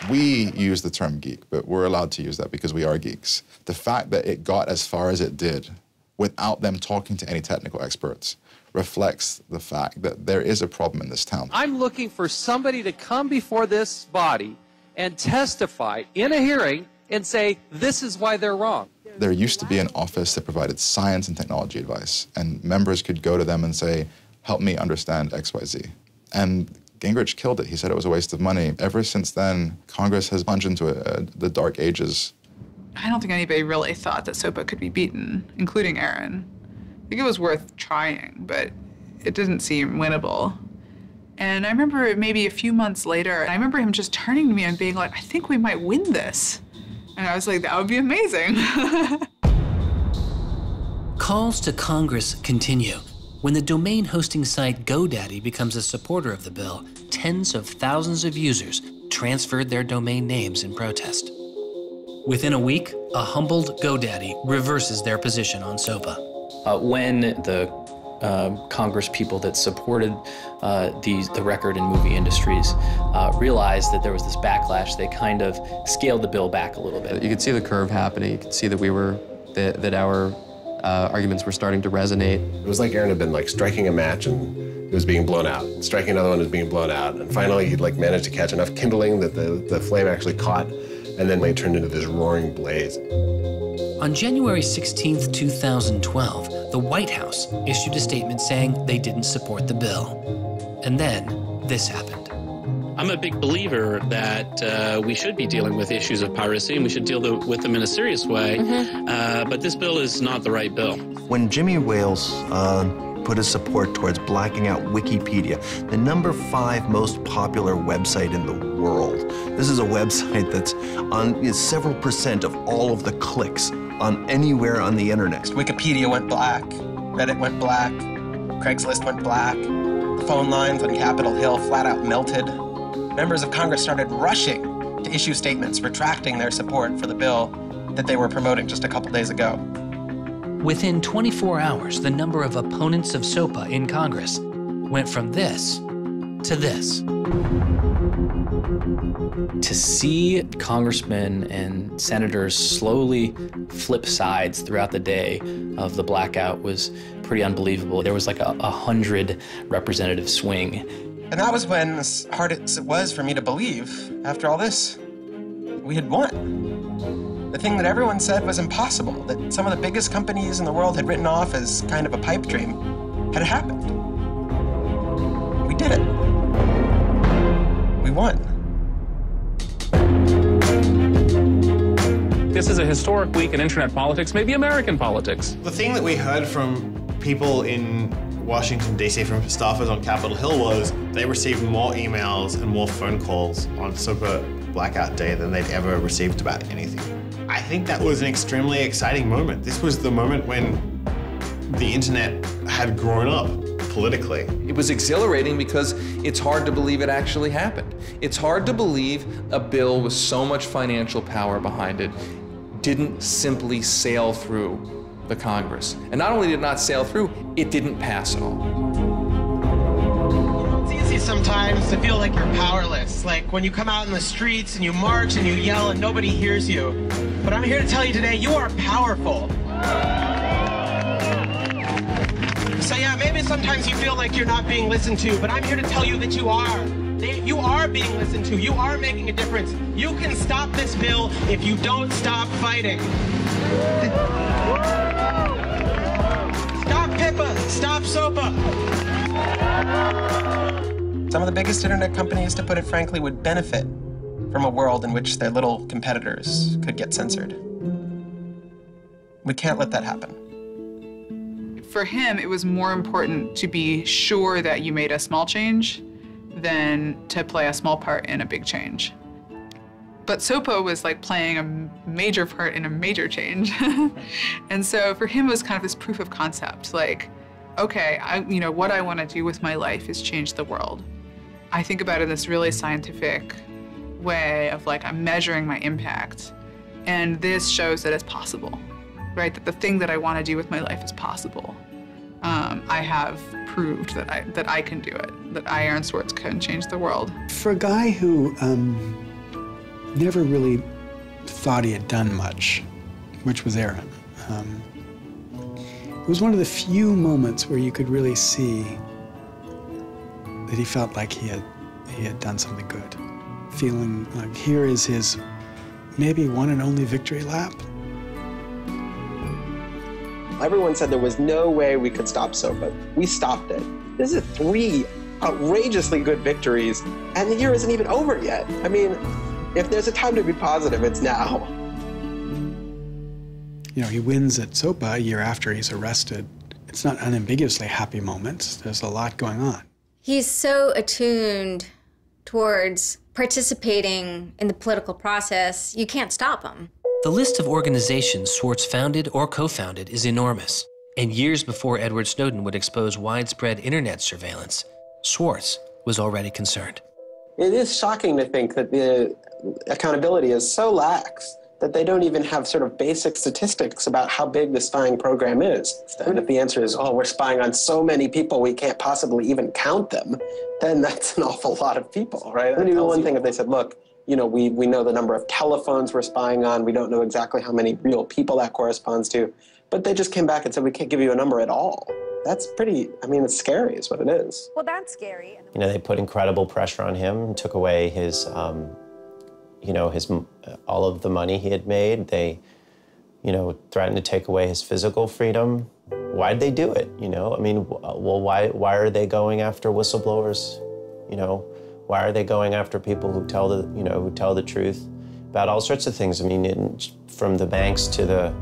We use the term geek, but we're allowed to use that because we are geeks. The fact that it got as far as it did without them talking to any technical experts reflects the fact that there is a problem in this town. I'm looking for somebody to come before this body and testify in a hearing and say, this is why they're wrong. There used to be an office that provided science and technology advice, and members could go to them and say, help me understand XYZ. And Gingrich killed it. He said it was a waste of money. Ever since then, Congress has plunged into the dark ages. I don't think anybody really thought that SOPA could be beaten, including Aaron. I think it was worth trying, but it didn't seem winnable. And I remember maybe a few months later, I remember him just turning to me and being like, I think we might win this. And I was like, that would be amazing. Calls to Congress continue. When the domain hosting site GoDaddy becomes a supporter of the bill, tens of thousands of users transferred their domain names in protest. Within a week, a humbled GoDaddy reverses their position on SOPA. When the Congress people that supported the record and movie industries realized that there was this backlash, they kind of scaled the bill back a little bit. You could see the curve happening. You could see that that our arguments were starting to resonate. It was like Aaron had been like striking a match and it was being blown out. Striking another one was being blown out. And finally he'd like managed to catch enough kindling that the flame actually caught, and then it turned into this roaring blaze. On January 16, 2012, the White House issued a statement saying they didn't support the bill. And then this happened. I'm a big believer that we should be dealing with issues of piracy, and we should deal with them in a serious way. But this bill is not the right bill. When Jimmy Wales put his support towards blacking out Wikipedia, the #5 most popular website in the world. This is a website that's on several percent of all of the clicks on anywhere on the internet. Wikipedia went black, Reddit went black, Craigslist went black, the phone lines on Capitol Hill flat out melted. Members of Congress started rushing to issue statements retracting their support for the bill that they were promoting just a couple days ago. Within 24 hours, the number of opponents of SOPA in Congress went from this to this. To see congressmen and senators slowly flip sides throughout the day of the blackout was pretty unbelievable. There was like a 100 representative swing. And that was when, as hard as it was for me to believe, after all this, we had won. The thing that everyone said was impossible, that some of the biggest companies in the world had written off as kind of a pipe dream, had happened. We did it. We won. This is a historic week in internet politics, maybe American politics. The thing that we heard from people in Washington, D.C., from staffers on Capitol Hill was they received more emails and more phone calls on SOPA blackout day than they'd ever received about anything. I think that was an extremely exciting moment. This was the moment when the internet had grown up politically. It was exhilarating because it's hard to believe it actually happened. It's hard to believe a bill with so much financial power behind it didn't simply sail through the Congress. And not only did it not sail through, it didn't pass at all. It's easy sometimes to feel like you're powerless, like when you come out in the streets and you march and you yell and nobody hears you. But I'm here to tell you today, you are powerful. So yeah, maybe sometimes you feel like you're not being listened to, but I'm here to tell you that you are. You are being listened to. You are making a difference. You can stop this bill if you don't stop fighting. Stop PIPA. Stop SOPA. Some of the biggest internet companies, to put it frankly, would benefit from a world in which their little competitors could get censored. We can't let that happen. For him, it was more important to be sure that you made a small change than to play a small part in a big change. But SOPA was like playing a major part in a major change. And so for him, it was kind of this proof of concept, like, okay, what I want to do with my life is change the world. I think about it in this really scientific way of like, I'm measuring my impact. And this shows that it's possible, right? That the thing that I want to do with my life is possible. I have proved that I can do it, that I, Aaron Swartz, can change the world. For a guy who never really thought he had done much, which was Aaron, it was one of the few moments where you could really see that he felt like he had done something good. Feeling like here is his maybe one and only victory lap. Everyone said there was no way we could stop SOPA. We stopped it. This is 3 outrageously good victories, and the year isn't even over yet. I mean, if there's a time to be positive, it's now. He wins at SOPA a year after he's arrested. It's not unambiguously happy moments. There's a lot going on. He's so attuned towards participating in the political process, you can't stop him. The list of organizations Swartz founded or co-founded is enormous. And years before Edward Snowden would expose widespread internet surveillance, Swartz was already concerned. It is shocking to think that the accountability is so lax that they don't even have sort of basic statistics about how big the spying program is. And if the answer is, oh, we're spying on so many people we can't possibly even count them, then that's an awful lot of people, right? And one thing if they said, look, we know the number of telephones we're spying on, we don't know exactly how many real people that corresponds to, but they just came back and said, we can't give you a number at all. That's pretty, it's scary is what it is. Well, that's scary. They put incredible pressure on him, took away his, all of the money he had made. They, threatened to take away his physical freedom. Why'd they do it, well, why are they going after whistleblowers? Why are they going after people who tell the truth about all sorts of things? I mean, from the banks to the,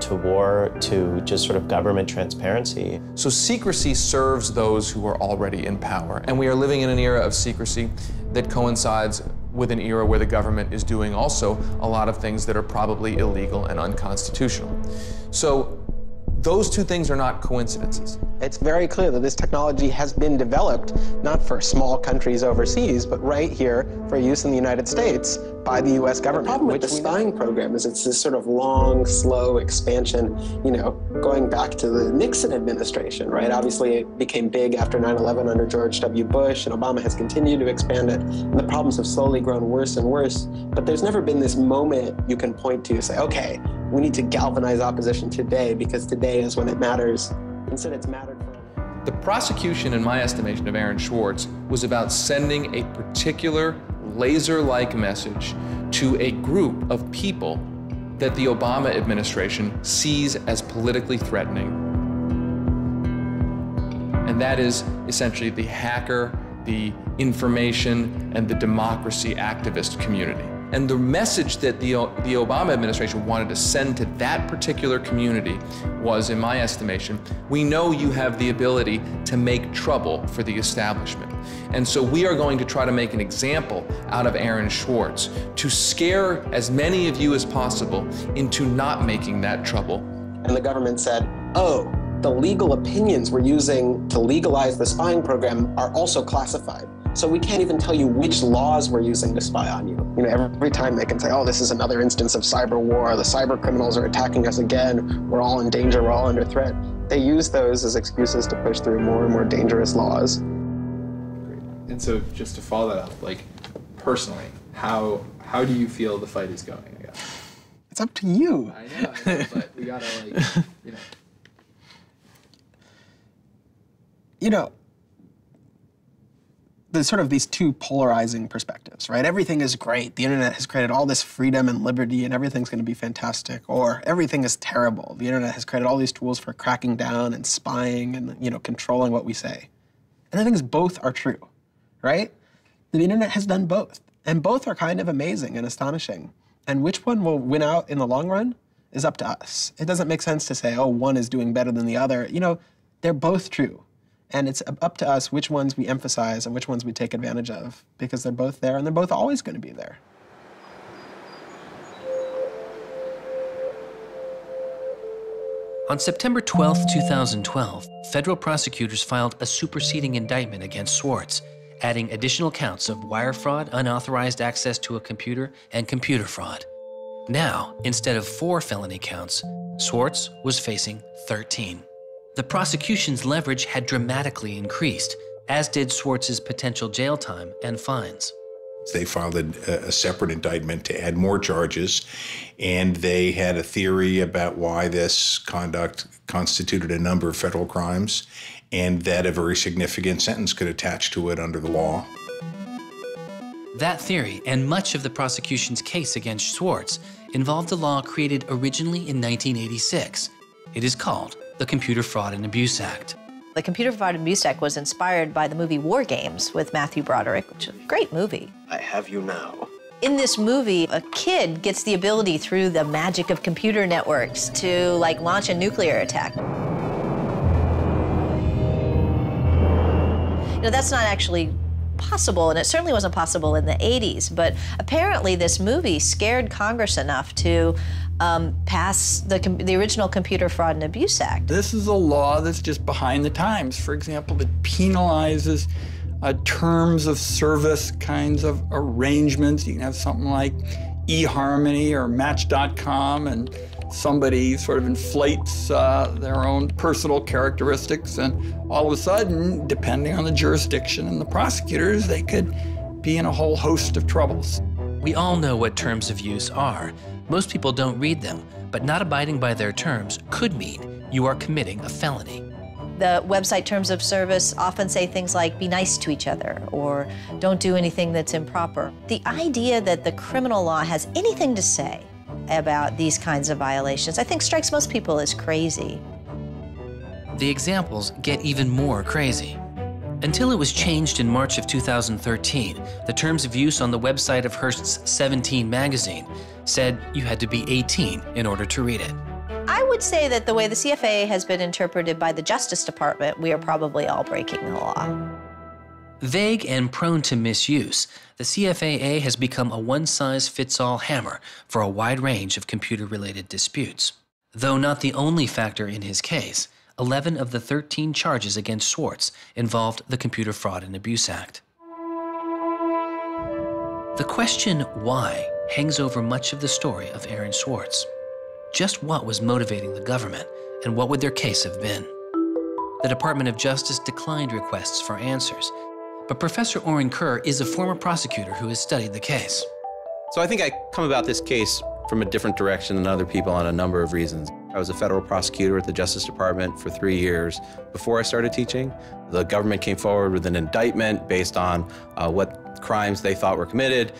to war, to just sort of government transparency. So secrecy serves those who are already in power. And we are living in an era of secrecy that coincides with an era where the government is doing also a lot of things that are probably illegal and unconstitutional. So those two things are not coincidences. It's very clear that this technology has been developed not for small countries overseas, but right here for use in the United States by the U.S. government. The problem with the spying program is it's this sort of long, slow expansion, going back to the Nixon administration, right? Obviously, it became big after 9/11 under George W. Bush, and Obama has continued to expand it, and the problems have slowly grown worse and worse. But there's never been this moment you can point to say, okay, we need to galvanize opposition today because today is when it matters. Instead, it's mattered for. The prosecution, in my estimation, of Aaron Swartz was about sending a particular laser-like message to a group of people that the Obama administration sees as politically threatening. And that is essentially the hacker, the information, and the democracy activist community. And the message that the Obama administration wanted to send to that particular community was, in my estimation, we know you have the ability to make trouble for the establishment. And so we are going to try to make an example out of Aaron Swartz to scare as many of you as possible into not making that trouble. And the government said, oh, the legal opinions we're using to legalize the spying program are also classified. So we can't even tell you which laws we're using to spy on you. Every time they can say, oh, this is another instance of cyber war, the cyber criminals are attacking us again, we're all in danger, we're all under threat. They use those as excuses to push through more and more dangerous laws. Great. And so just to follow that up, like personally, how do you feel the fight is going, I guess? It's up to you. I know, but we gotta There's sort of these two polarizing perspectives, right? Everything is great. The internet has created all this freedom and liberty and everything's going to be fantastic. Or everything is terrible. The internet has created all these tools for cracking down and spying and, controlling what we say. And the thing is, both are true, right? The internet has done both. And both are kind of amazing and astonishing. And which one will win out in the long run is up to us. It doesn't make sense to say, oh, one is doing better than the other. They're both true. And it's up to us which ones we emphasize and which ones we take advantage of, because they're both there and they're both always going to be there. On September 12, 2012, federal prosecutors filed a superseding indictment against Swartz, adding additional counts of wire fraud, unauthorized access to a computer, and computer fraud. Now, instead of 4 felony counts, Swartz was facing 13. The prosecution's leverage had dramatically increased, as did Swartz's potential jail time and fines. They filed a separate indictment to add more charges, and they had a theory about why this conduct constituted a number of federal crimes, and that a very significant sentence could attach to it under the law. That theory, and much of the prosecution's case against Swartz, involved a law created originally in 1986. It is called the Computer Fraud and Abuse Act. The Computer Fraud and Abuse Act was inspired by the movie War Games with Matthew Broderick, which is a great movie. I have you now. In this movie, a kid gets the ability through the magic of computer networks to launch a nuclear attack. That's not actually possible, and it certainly wasn't possible in the 80s, but apparently this movie scared Congress enough to pass the original Computer Fraud and Abuse Act. This is a law that's just behind the times. For example, that penalizes terms of service kinds of arrangements. You can have something like eHarmony or Match.com, and somebody sort of inflates their own personal characteristics, and all of a sudden, depending on the jurisdiction and the prosecutors, they could be in a whole host of troubles. We all know what terms of use are. Most people don't read them, but not abiding by their terms could mean you are committing a felony. The website terms of service often say things like, be nice to each other, or don't do anything that's improper. The idea that the criminal law has anything to say about these kinds of violations, I think strikes most people as crazy. The examples get even more crazy. Until it was changed in March of 2013, the terms of use on the website of Hearst's 17 magazine said you had to be 18 in order to read it. I would say that the way the CFAA has been interpreted by the Justice Department, we are probably all breaking the law. Vague and prone to misuse, the CFAA has become a one-size-fits-all hammer for a wide range of computer-related disputes. Though not the only factor in his case, 11 of the 13 charges against Swartz involved the Computer Fraud and Abuse Act. The question why hangs over much of the story of Aaron Swartz. Just what was motivating the government, and what would their case have been? The Department of Justice declined requests for answers, but Professor Oren Kerr is a former prosecutor who has studied the case. So I think I come about this case from a different direction than other people on a number of reasons. I was a federal prosecutor at the Justice Department for 3 years before I started teaching. The government came forward with an indictment based on what crimes they thought were committed,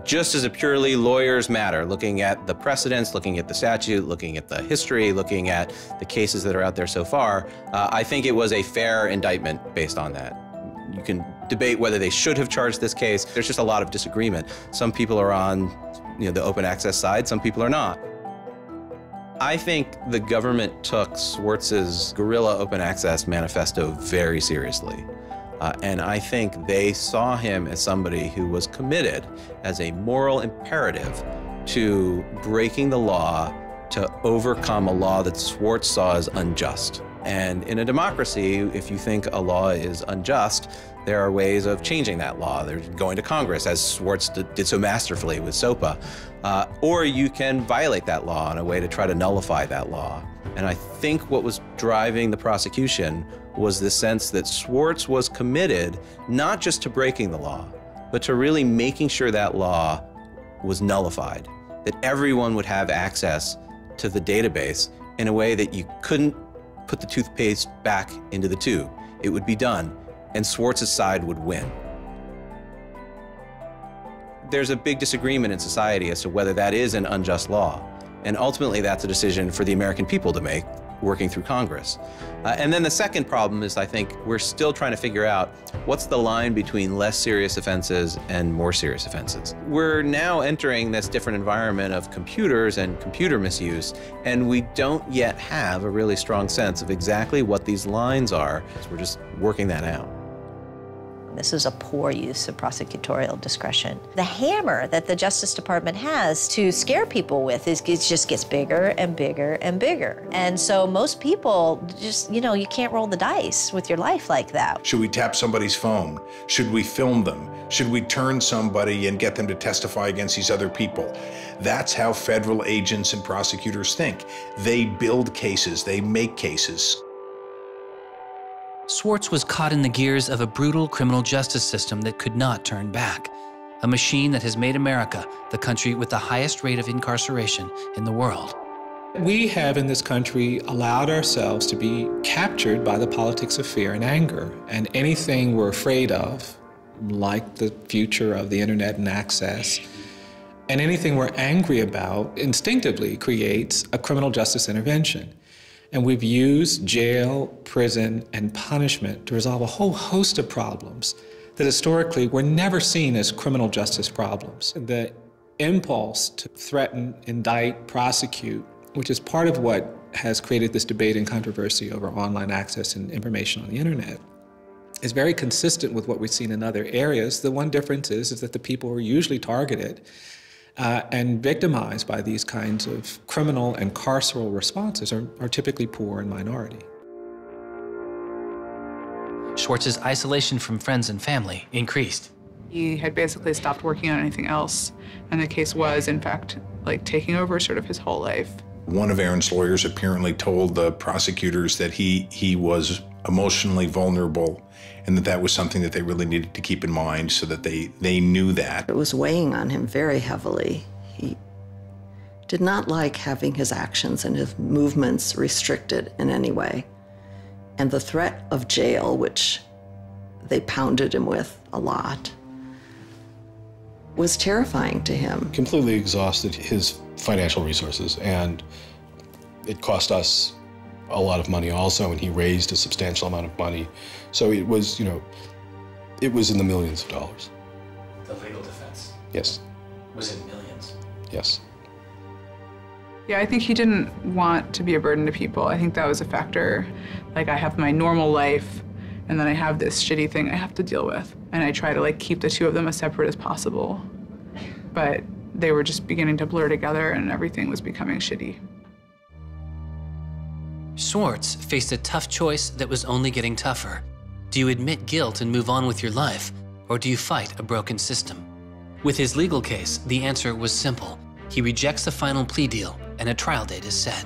just as a purely lawyers matter, looking at the precedents, looking at the statute, looking at the history, looking at the cases that are out there so far. I think it was a fair indictment based on that. You can debate whether they should have charged this case. There's just a lot of disagreement. Some people are on the open access side, some people are not. I think the government took Swartz's guerrilla open access manifesto very seriously. And I think they saw him as somebody who was committed as a moral imperative to breaking the law to overcome a law that Swartz saw as unjust. And in a democracy, if you think a law is unjust, there are ways of changing that law. There's going to Congress, as Swartz did so masterfully with SOPA. Or you can violate that law in a way to try to nullify that law. And I think what was driving the prosecution was the sense that Swartz was committed not just to breaking the law, but to really making sure that law was nullified, that everyone would have access to the database in a way that you couldn't put the toothpaste back into the tube. It would be done, and Swartz's side would win. There's a big disagreement in society as to whether that is an unjust law. And ultimately, that's a decision for the American people to make, working through Congress. And then the second problem is, I think, we're still trying to figure out what's the line between less serious offenses and more serious offenses. We're now entering this different environment of computers and computer misuse, and we don't yet have a really strong sense of exactly what these lines are. So we're just working that out. This is a poor use of prosecutorial discretion. The hammer that the Justice Department has to scare people with it just gets bigger and bigger and bigger. And so most people just, you can't roll the dice with your life like that. Should we tap somebody's phone? Should we film them? Should we turn somebody and get them to testify against these other people? That's how federal agents and prosecutors think. They build cases, they make cases. Swartz was caught in the gears of a brutal criminal justice system that could not turn back, a machine that has made America the country with the highest rate of incarceration in the world. We have in this country allowed ourselves to be captured by the politics of fear and anger, and anything we're afraid of, like the future of the internet and access, and anything we're angry about instinctively creates a criminal justice intervention. And we've used jail, prison, and punishment to resolve a whole host of problems that historically were never seen as criminal justice problems. The impulse to threaten, indict, prosecute, which is part of what has created this debate and controversy over online access and information on the internet, is very consistent with what we've seen in other areas. The one difference is that the people who are usually targeted and victimized by these kinds of criminal and carceral responses are typically poor and minority. Swartz's isolation from friends and family increased. He had basically stopped working on anything else, and the case was, in fact, taking over sort of his whole life. One of Aaron's lawyers apparently told the prosecutors that he was emotionally vulnerable, and that was something that they really needed to keep in mind so that they knew that. It was weighing on him very heavily. He did not like having his actions and his movements restricted in any way. And the threat of jail, which they pounded him with a lot, was terrifying to him. Completely exhausted his financial resources, and it cost us a lot of money also, and he raised a substantial amount of money. So it was, it was in the millions of dollars. The legal defense? Yes. Was in millions? Yes. Yeah, I think he didn't want to be a burden to people. I think that was a factor. Like, I have my normal life, and then I have this shitty thing I have to deal with. And I try to keep the two of them as separate as possible. But they were just beginning to blur together, and everything was becoming shitty. Swartz faced a tough choice that was only getting tougher. Do you admit guilt and move on with your life, or do you fight a broken system? With his legal case, the answer was simple. He rejects the final plea deal, and a trial date is set.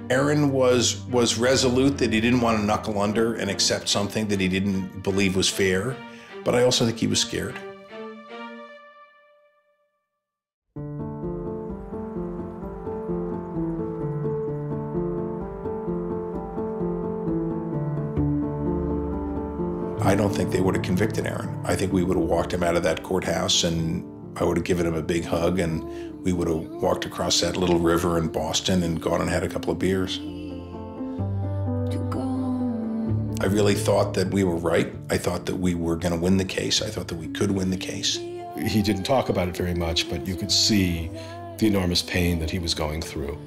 Aron was resolute that he didn't want to knuckle under and accept something that he didn't believe was fair, but I also think he was scared. I don't think they would have convicted Aron. I think we would have walked him out of that courthouse, and I would have given him a big hug, and we would have walked across that little river in Boston and gone and had a couple of beers. I really thought that we were right. I thought that we were going to win the case. I thought that we could win the case. He didn't talk about it very much, but you could see the enormous pain that he was going through.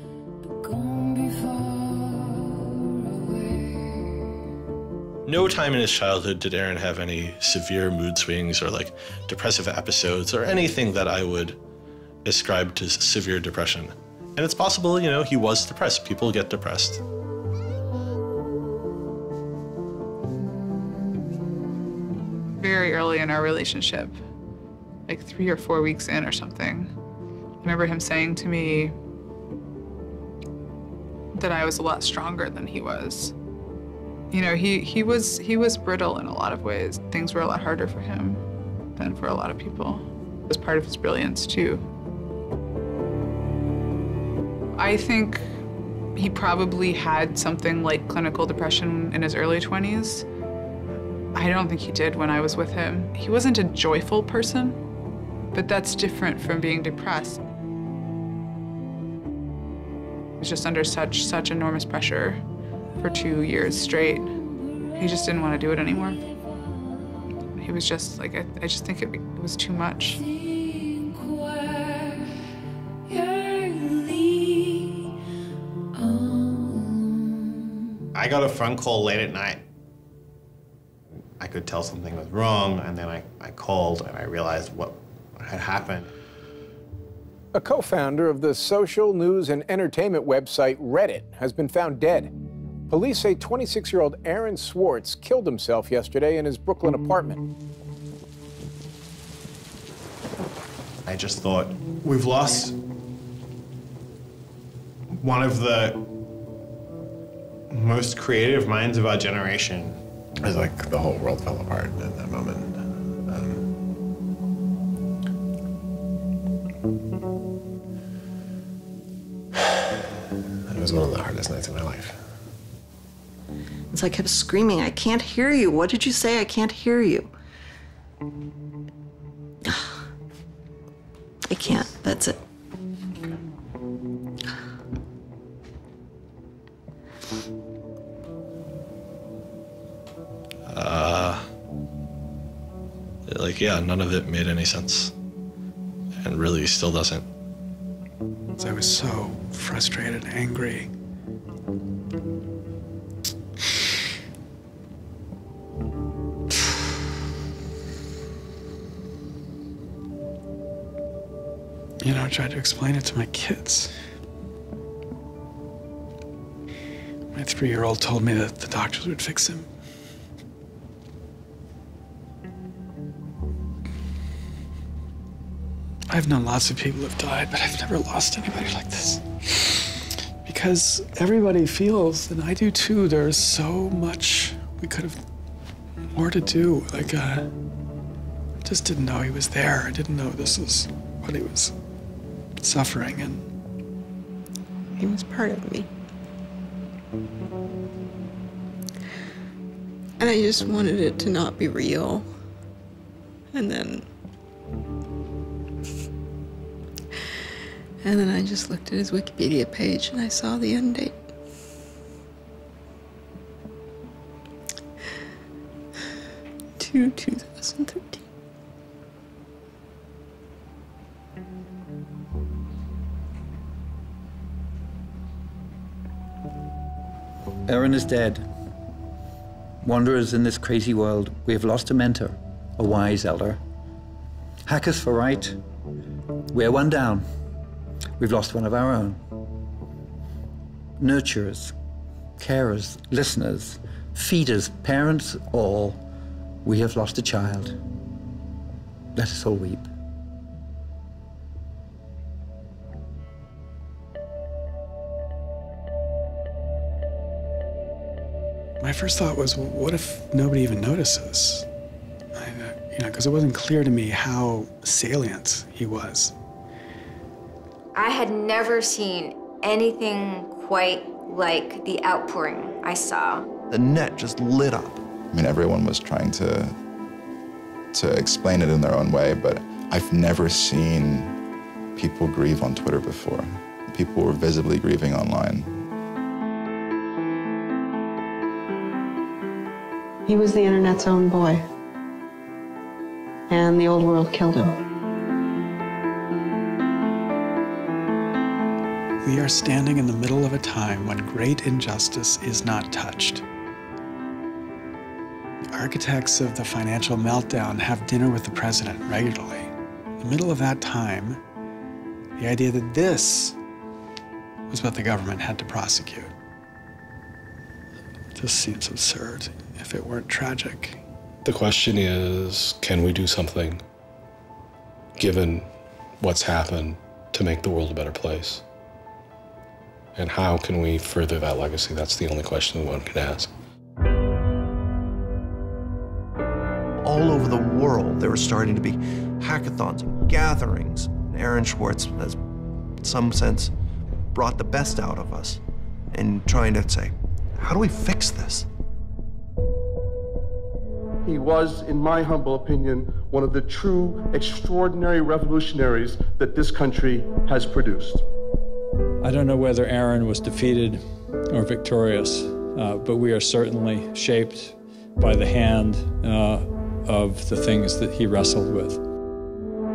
No time in his childhood did Aron have any severe mood swings or depressive episodes or anything that I would ascribe to severe depression. And it's possible, he was depressed. People get depressed. Very early in our relationship, 3 or 4 weeks in or something, I remember him saying to me that I was a lot stronger than he was. He was brittle in a lot of ways. Things were a lot harder for him than for a lot of people. It was part of his brilliance, too. I think he probably had something like clinical depression in his early 20s. I don't think he did when I was with him. He wasn't a joyful person, but that's different from being depressed. He was just under such enormous pressure for 2 years straight. He just didn't want to do it anymore. He was just I just think it was too much. I got a phone call late at night. I could tell something was wrong, and then I called and I realized what had happened. A co-founder of the social news and entertainment website Reddit has been found dead. Police say 26-year-old Aron Swartz killed himself yesterday in his Brooklyn apartment. I just thought, we've lost one of the most creative minds of our generation. It was like the whole world fell apart at that moment. It was one of the hardest nights of my life. As I kept screaming, I can't hear you. What did you say? I can't hear you. I can't. That's it. Yeah, none of it made any sense. And really still doesn't. I was so frustrated, angry. I tried to explain it to my kids. My 3-year-old told me that the doctors would fix him. I've known lots of people who've died, but I've never lost anybody like this. Because everybody feels, and I do too, there's so much we could have more to do. I just didn't know he was there. I didn't know this was what he was suffering, and he was part of me. And I just wanted it to not be real. And then I just looked at his Wikipedia page and I saw the end date. to 2013. Aron is dead. Wanderers in this crazy world, we have lost a mentor, a wise elder. Hackers for right, we're one down. We've lost one of our own. Nurturers, carers, listeners, feeders, parents, all, we have lost a child. Let us all weep. My first thought was, well, what if nobody even notices? Because it wasn't clear to me how salient he was. I had never seen anything quite like the outpouring I saw. The net just lit up. I mean, everyone was trying to explain it in their own way, but I've never seen people grieve on Twitter before. People were visibly grieving online. He was the internet's own boy, and the old world killed him. We are standing in the middle of a time when great injustice is not touched. The architects of the financial meltdown have dinner with the president regularly. In the middle of that time, the idea that this was what the government had to prosecute just seems absurd if it weren't tragic. The question is, can we do something, given what's happened, to make the world a better place? And how can we further that legacy? That's the only question one can ask. All over the world, there were starting to be hackathons and gatherings. Aron Swartz has, in some sense, brought the best out of us in trying to say, how do we fix this? He was, in my humble opinion, one of the true extraordinary revolutionaries that this country has produced. I don't know whether Aron was defeated or victorious, but we are certainly shaped by the hand of the things that he wrestled with.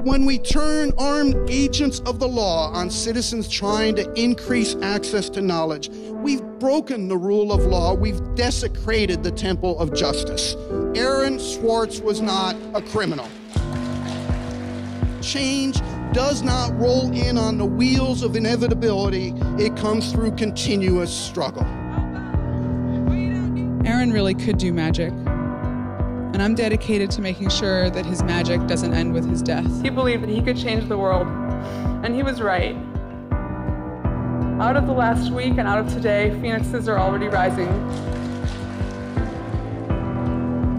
When we turn armed agents of the law on citizens trying to increase access to knowledge, we've broken the rule of law, we've desecrated the temple of justice. Aron Swartz was not a criminal. Change does not roll in on the wheels of inevitability, it comes through continuous struggle. Aron really could do magic. And I'm dedicated to making sure that his magic doesn't end with his death. He believed that he could change the world, and he was right. Out of the last week and out of today, phoenixes are already rising.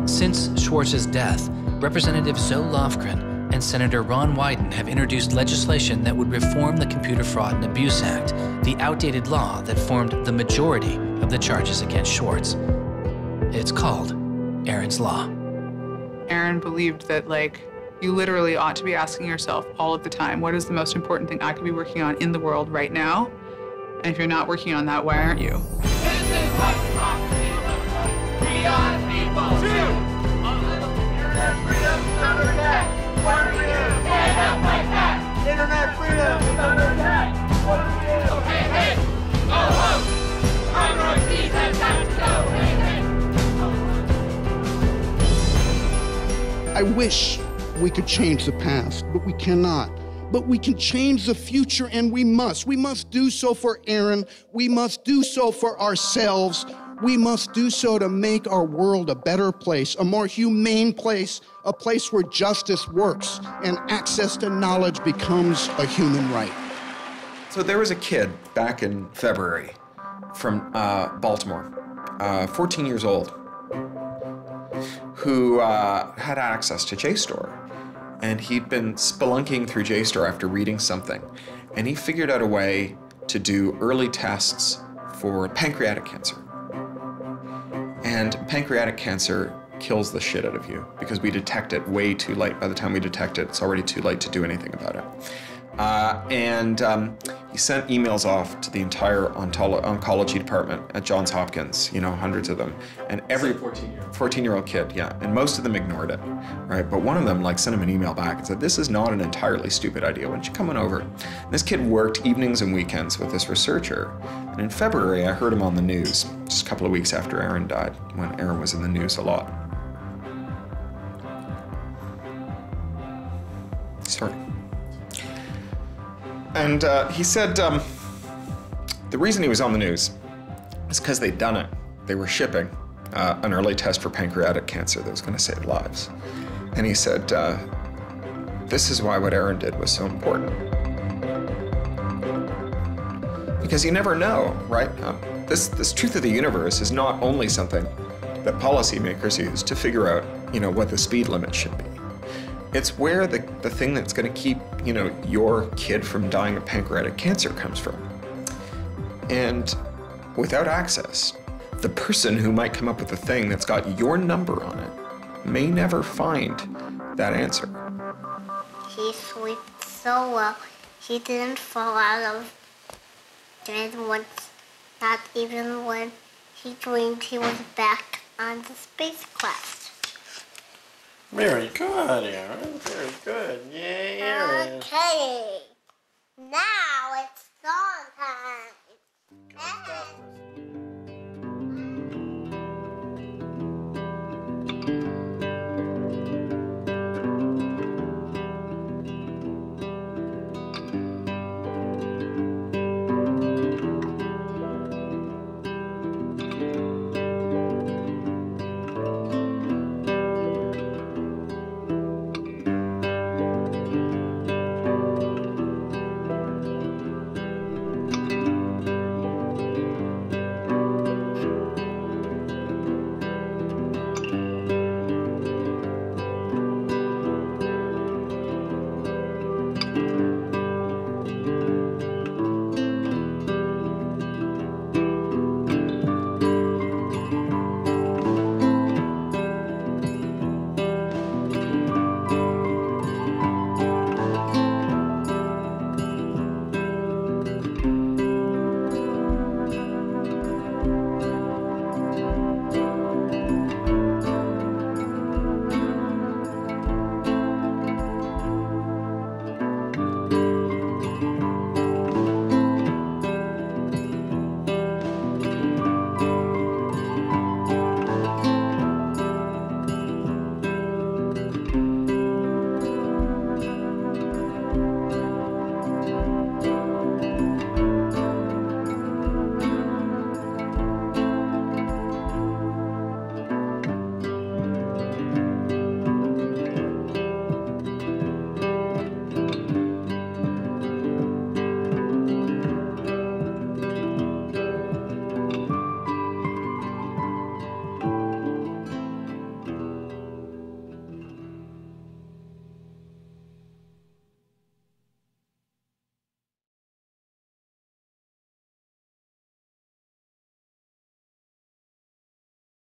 Since Swartz's death, Representative Zoe Lofgren and Senator Ron Wyden have introduced legislation that would reform the Computer Fraud and Abuse Act, the outdated law that formed the majority of the charges against Swartz. It's called Aron's Law. Aron believed that, you literally ought to be asking yourself all of the time, what is the most important thing I could be working on in the world right now? And if you're not working on that, why aren't you? We are people too! Internet freedom is under attack! What do we do? Stand up like that! Internet freedom is under attack! What do we do? Hey, hey! Go home! Our Northeast has got to go! Hey, hey! I wish we could change the past, but we cannot. But we can change the future, and we must. We must do so for Aron. We must do so for ourselves. We must do so to make our world a better place, a more humane place, a place where justice works and access to knowledge becomes a human right. So there was a kid back in February from Baltimore, 14 years old, who had access to JSTOR. And he'd been spelunking through JSTOR after reading something. And he figured out a way to do early tests for pancreatic cancer. And pancreatic cancer kills the shit out of you because we detect it way too late. By the time we detect it, it's already too late to do anything about it. He sent emails off to the entire oncology department at Johns Hopkins, you know, hundreds of them. And every 14-year-old kid, yeah. And most of them ignored it, right? But one of them like sent him an email back and said, this is not an entirely stupid idea. Why don't you come on over? And this kid worked evenings and weekends with this researcher. And in February, I heard him on the news, just a couple of weeks after Aaron died, when Aaron was in the news a lot. Sorry. And he said the reason he was on the news is because they'd done it. They were shipping an early test for pancreatic cancer that was going to save lives. And he said, this is why what Aaron did was so important. Because you never know, right? This truth of the universe is not only something that policymakers use to figure out, you know, what the speed limit should be. It's where the thing that's going to keep, you know, your kid from dying of pancreatic cancer comes from. And without access, the person who might come up with the thing that's got your number on it may never find that answer. He slept so well, he didn't fall out of bed once, not even when he dreamed he was back on the spacecraft. Very good, Aaron. Very good. Yay, Aaron. Okay. Now it's song time.